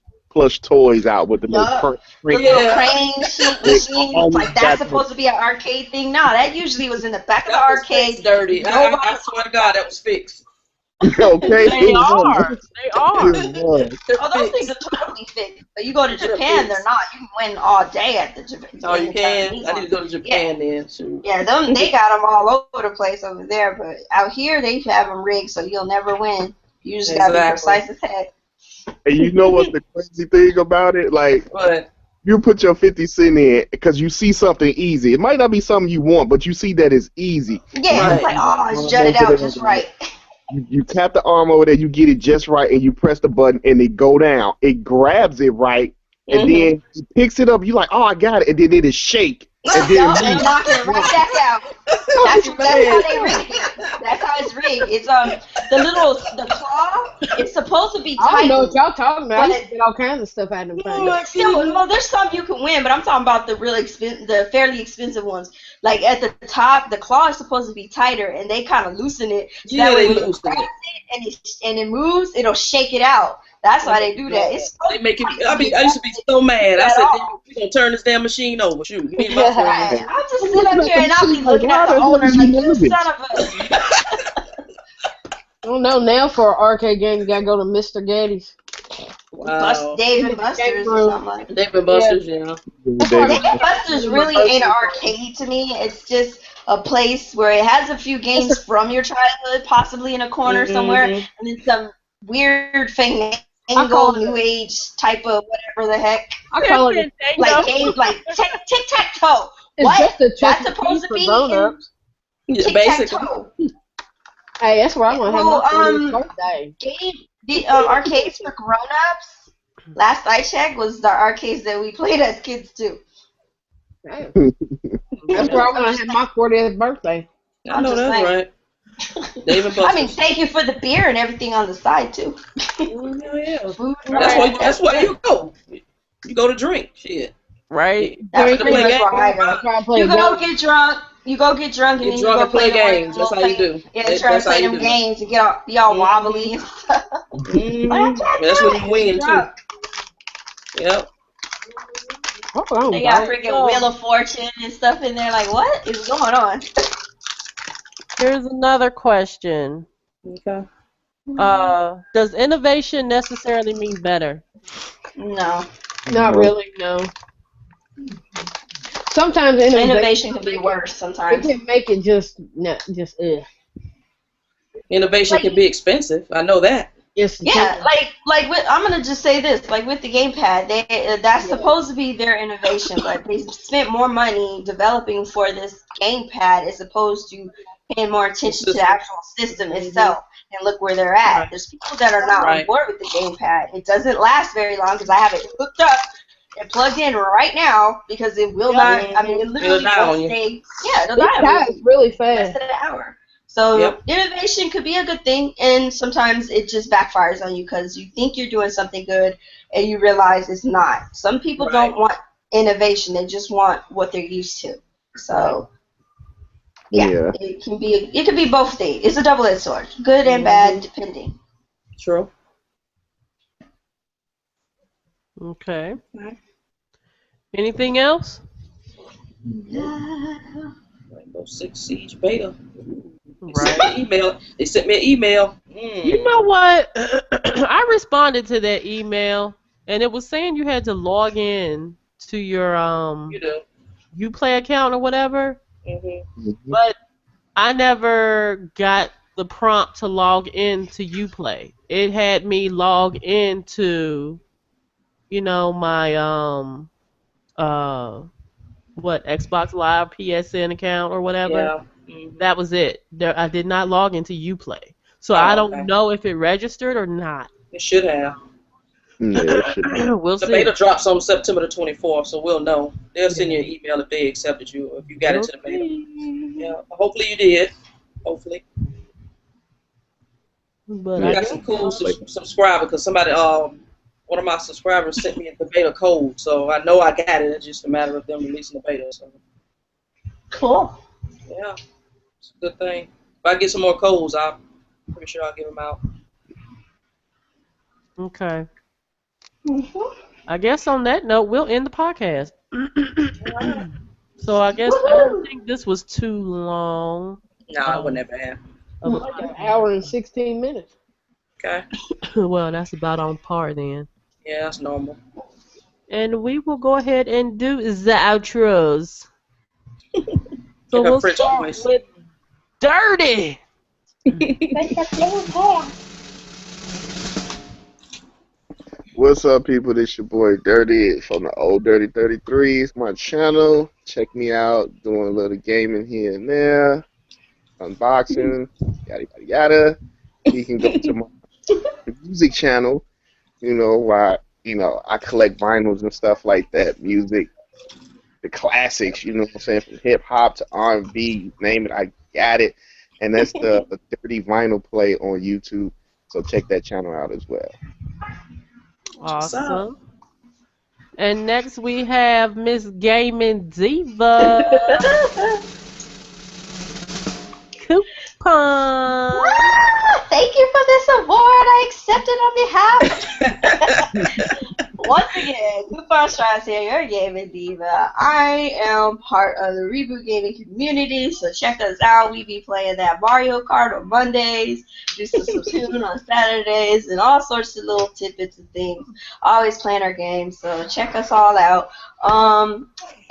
S4: toys out with the little
S2: Yup.
S4: print.
S2: The
S3: Yeah.
S2: little crane shoot machine,
S4: always
S2: like
S4: got
S2: that's
S4: the-
S2: supposed to be an arcade thing. No, that usually was in the back of the
S3: That was
S2: arcade.
S3: fixed dirty. I swear to God, that was fixed.
S4: Okay,
S1: They are. They are.
S4: It was.
S2: Oh, those things are totally fixed. But you go to Japan, they're not. You can win all day at the Japan.
S3: Oh, you can.
S2: Japanese
S3: I need to
S2: one.
S3: go to Japan then. Shoot.
S2: Yeah, they got them all over the place over there. But out here, they have them rigged, so you'll never win. You just gotta be
S3: Exactly.
S2: precise as heck.
S4: And you know what's the crazy thing about it? Like,
S3: But
S4: you put your 50 cent in because you see something easy. It might not be something you want, but you see that it's easy.
S2: Yeah, it's
S3: Right.
S2: like, oh, it's jutted out just right.
S4: You tap the arm over there, you get it just right, and you press the button, and it go down. It grabs it right, and then it picks it up. You like, oh, I got it, and then it shake, and then
S2: Yup, and knock it right back out. That's how they rigged it. That's how it's rigged. It's the claw. It's supposed to be
S6: I don't know
S2: tight.
S6: what y'all talking about. I
S2: But
S6: used to get all kinds of stuff out of them things.
S2: Still, well, there's some you can win, but I'm talking about the fairly expensive ones. Like at the top, the claw is supposed to be tighter, and they kind of loosen it. So
S3: Yeah,
S2: that way
S3: they
S2: when you
S3: loosen
S2: press
S3: it.
S2: it and it moves, it'll shake it out. That's why they do that. It's
S3: they make it. I used to be so mad. I said, "We gonna turn this damn machine over." Shoot, me and my friend.
S2: I'll just sit up here and I'll be looking at the owner like, you son of a.
S6: I don't know. Now for an arcade game, you gotta go to Mr. Getty's.
S3: Wow.
S2: Dave and Buster's or something like that.
S3: Dave and Buster's, yeah.
S2: Dave and Buster's really ain't an arcade to me. It's just a place where it has a few games from your childhood, possibly in a corner somewhere, and then some weird fandangle, new age type of whatever the heck.
S6: I call it.
S2: Like games like tic-tac-toe.
S6: It's
S2: What?
S6: just a
S2: That's
S6: Chuck E.
S2: supposed
S6: Cheese
S2: to
S6: for
S2: be
S6: grown-ups.
S3: Yeah, basically.
S2: tic-tac-toe.
S6: Hey, that's where I'm gonna have
S2: Well,
S6: my 40th birthday.
S2: The arcades for grown-ups, last I checked, was the arcades that we played as kids too.
S6: That's where I'm gonna have my 40th birthday.
S3: I know
S2: I'm just
S3: that's
S2: saying.
S3: right. Dave and Buster's.
S2: I mean, thank you for the beer and everything on the side too.
S3: Hell yeah.
S2: Food.
S3: That's where you go. You go to drink. Shit.
S1: Right?
S2: That's
S3: to
S2: pretty
S3: play
S2: much
S3: games.
S2: where I go.
S6: Try to play
S2: You
S6: a
S2: go
S6: game.
S2: get drunk. You go get drunk and
S3: Get
S2: then
S3: drunk
S2: you
S3: and
S2: go
S3: play
S2: the one
S3: games. That's how you do.
S2: Yeah,
S3: That's
S2: try to
S3: how
S2: play
S3: you
S2: them
S3: do.
S2: games and be all wobbly and stuff.
S3: That's when you win too.
S2: Drunk.
S3: Yep.
S6: Hold on,
S2: They got
S6: dog.
S2: freaking Wheel of Fortune and stuff in there. Like, what is going on?
S1: Here's another question.
S3: Okay.
S1: Does innovation necessarily mean better?
S2: No.
S6: Not really, no. Sometimes
S2: Innovation can be worse
S6: it
S2: sometimes.
S6: can make it just
S3: Innovation
S2: Like-
S3: can be expensive. I know that.
S6: Just
S2: Yeah, like with, I'm gonna just say this, like with the gamepad, that's supposed to be their innovation, but they spent more money developing for this gamepad as opposed to paying more attention to the actual system itself. And look where they're at.
S3: Right.
S2: There's people that are not on
S3: Right.
S2: board with the gamepad. It doesn't last very long because I have it hooked up and plugged in right now because it will not. I mean, it literally
S3: It'll die on
S2: won't
S3: you.
S2: stay. Yeah, it'll
S6: it
S2: die on you.
S6: dies really
S2: Less
S6: fast.
S2: than an hour. So
S3: Yep.
S2: innovation could be a good thing, and sometimes it just backfires on you because you think you're doing something good and you realize it's not. Some people
S3: Right.
S2: don't want innovation; they just want what they're used to. So
S4: Yeah.
S2: it can be both things. It's a double-edged sword, good and bad, depending.
S3: True.
S1: Okay.
S3: Right.
S1: Anything else?
S3: Rainbow Six Siege beta.
S1: Right.
S3: They sent me an email.
S1: You know what? I responded to that email, and it was saying you had to log in to your
S3: You do.
S1: Uplay account or whatever,
S3: Mm-hmm.
S1: but I never got the prompt to log in to Uplay. It had me log into, my Xbox Live PSN account or whatever.
S3: Yeah. Mm-hmm.
S1: That was it. I did not log into Uplay. So I don't
S3: okay.
S1: know if it registered or not.
S3: It should have.
S4: Yeah, it should be.
S1: We'll
S3: The
S1: see.
S3: beta drops on September the 24th, so we'll know. They'll send you an email if they accepted you, if you got into the beta. Yeah. Hopefully you did. Hopefully.
S1: But
S3: I
S1: I
S3: got
S1: guess
S3: some cool subscribers because somebody, one of my subscribers sent me the beta code, so I know I got it. It's just a matter of them releasing the beta. So
S2: Cool.
S3: yeah, it's a good thing. If I get some more codes, I'm pretty sure I'll give them out.
S1: Okay.
S2: Mhm.
S1: I guess on that note, we'll end the podcast. So I guess I don't think this was too long.
S3: No, I wasn't that bad.
S1: Of
S6: Like an hour and 16 minutes.
S3: Okay.
S1: well, that's about on par then.
S3: Yeah, that's normal.
S1: And we will go ahead and do the outros. So
S3: In her
S1: we'll
S3: French
S1: start
S3: voice.
S1: with Dirty.
S4: What's up, people? This your boy Dirty from the Old Dirty 33. It's my channel. Check me out. Doing a little gaming here and there. Unboxing. Yada, yada, yada. You can go to my music channel. Where I collect vinyls and stuff like that. Music. The classics, what I'm saying? From hip-hop to R&B. You name it, I got it. And that's the Dirty Vinyl Play on YouTube. So check that channel out as well.
S1: Awesome. And next we have Miss Gaming Diva. Coupon.
S2: Thank you for this award. I accept it on behalf. Once again, Coupon Strives here, your gaming diva. I am part of the Reboot Gaming community, so check us out. We be playing that Mario Kart on Mondays, do some Splatoon on Saturdays, and all sorts of little tidbits and things. Always playing our games, so check us all out.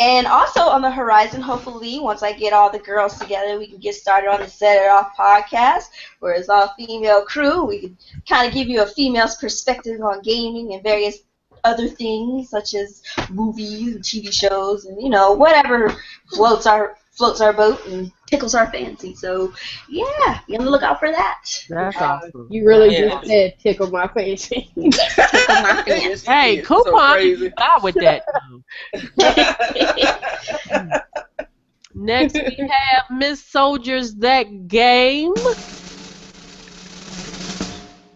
S2: And also on the horizon, hopefully, once I get all the girls together, we can get started on the Set It Off podcast, where it's all female crew. We can kind of give you a female's perspective on gaming and various other things, such as movies and TV shows, and whatever floats our boat and tickles our fancy. So yeah, be on the lookout for that.
S1: That's awesome.
S6: You really
S3: Yeah.
S6: just said tickle my fancy.
S3: Yes,
S1: Hey,
S3: it is. So
S1: Coupon,
S3: crazy.
S1: you die with that. Next we have Miss Soldiers That Game.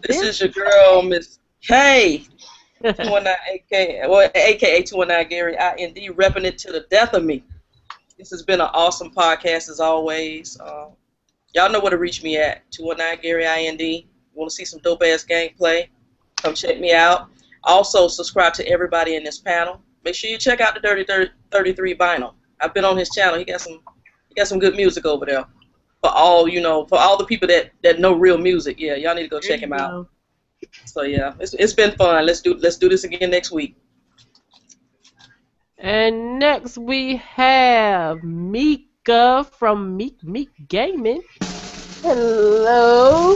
S3: This is your girl, Miss K. 219 aka 219 Gary IND, repping it to the death of me. This has been an awesome podcast as always. Y'all know where to reach me at, 219 Gary IND. You want to see some dope ass gameplay? Come check me out. Also, subscribe to everybody in this panel. Make sure you check out the Dirty 33 Vinyl. I've been on his channel. He got some good music over there. For all the people that know real music. Yeah, y'all need to go check him out. So yeah, it's been fun. Let's do this again next week.
S1: And next we have Mika from Meek Gaming.
S6: Hello.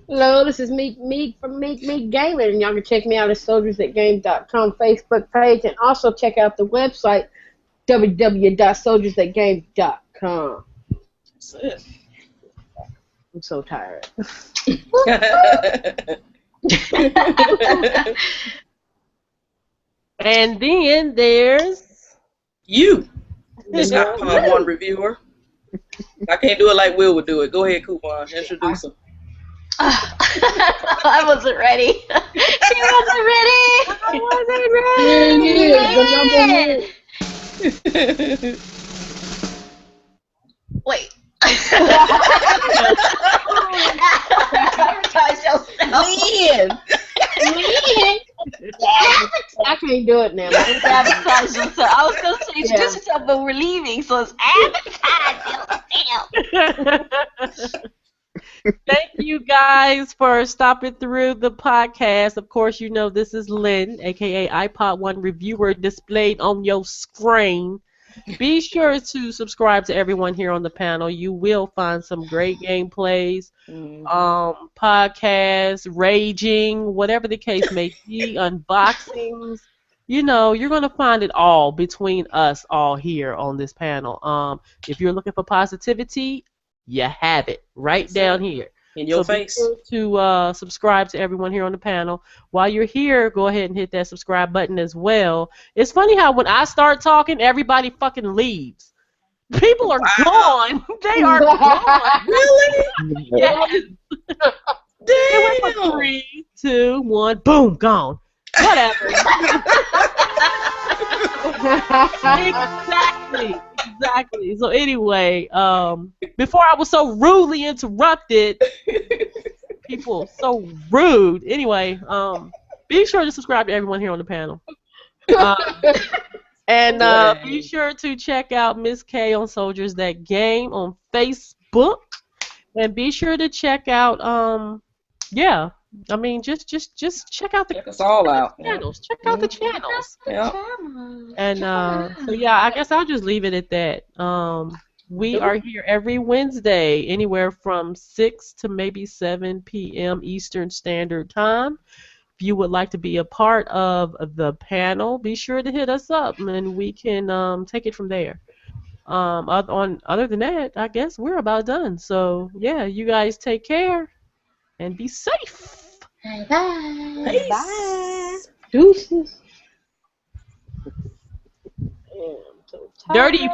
S6: Hello, this is Meek from Meek Gaming, and y'all can check me out at soldiersthatgame.com Facebook page, and also check out the website www.soldiersthatgame.com.
S3: That's it.
S6: I'm so tired.
S1: And then there's
S3: You, Miss iPod 1 reviewer. I can't do it like Will would do it. Go ahead, Coupon. Introduce him.
S5: I wasn't ready. She wasn't ready.
S1: I wasn't ready.
S5: Wait. Advertise yourself.
S2: Lynn.
S6: I can't do it now.
S5: Advertise yourself. I was going to say introduce yourself, but we're leaving, so it's advertise yourself.
S1: Thank you guys for stopping through the podcast. Of course, you know this is Lynn, aka iPod 1 reviewer, displayed on your screen. Be sure to subscribe to everyone here on the panel. You will find some great gameplays, podcasts, raging, whatever the case may be, unboxings. You know, you're going to find it all between us all here on this panel. If you're looking for positivity, you have it right down here.
S3: In your
S1: So
S3: face.
S1: be sure to subscribe to everyone here on the panel. While you're here, go ahead and hit that subscribe button as well. It's funny how when I start talking, everybody fucking leaves. People are gone. They are gone.
S3: Really?
S1: Yes. It went from 3, 2, 1, boom, gone. Whatever. Exactly. So anyway, before I was so rudely interrupted, people so rude. Anyway, be sure to subscribe to everyone here on the panel. And be sure to check out Miss K on Soldiers That Game on Facebook. And be sure to check out yeah. I mean, just check out the
S3: Check us all out.
S1: channels. Check out the channels.
S3: Yeah.
S1: And so yeah, I guess I'll just leave it at that. We are here every Wednesday, anywhere from 6 to maybe 7 p.m. Eastern Standard Time. If you would like to be a part of the panel, be sure to hit us up, and we can take it from there. Other than that, I guess we're about done. So yeah, you guys take care and be safe.
S5: Bye.
S2: Bye.
S6: Deuces.
S1: Dirty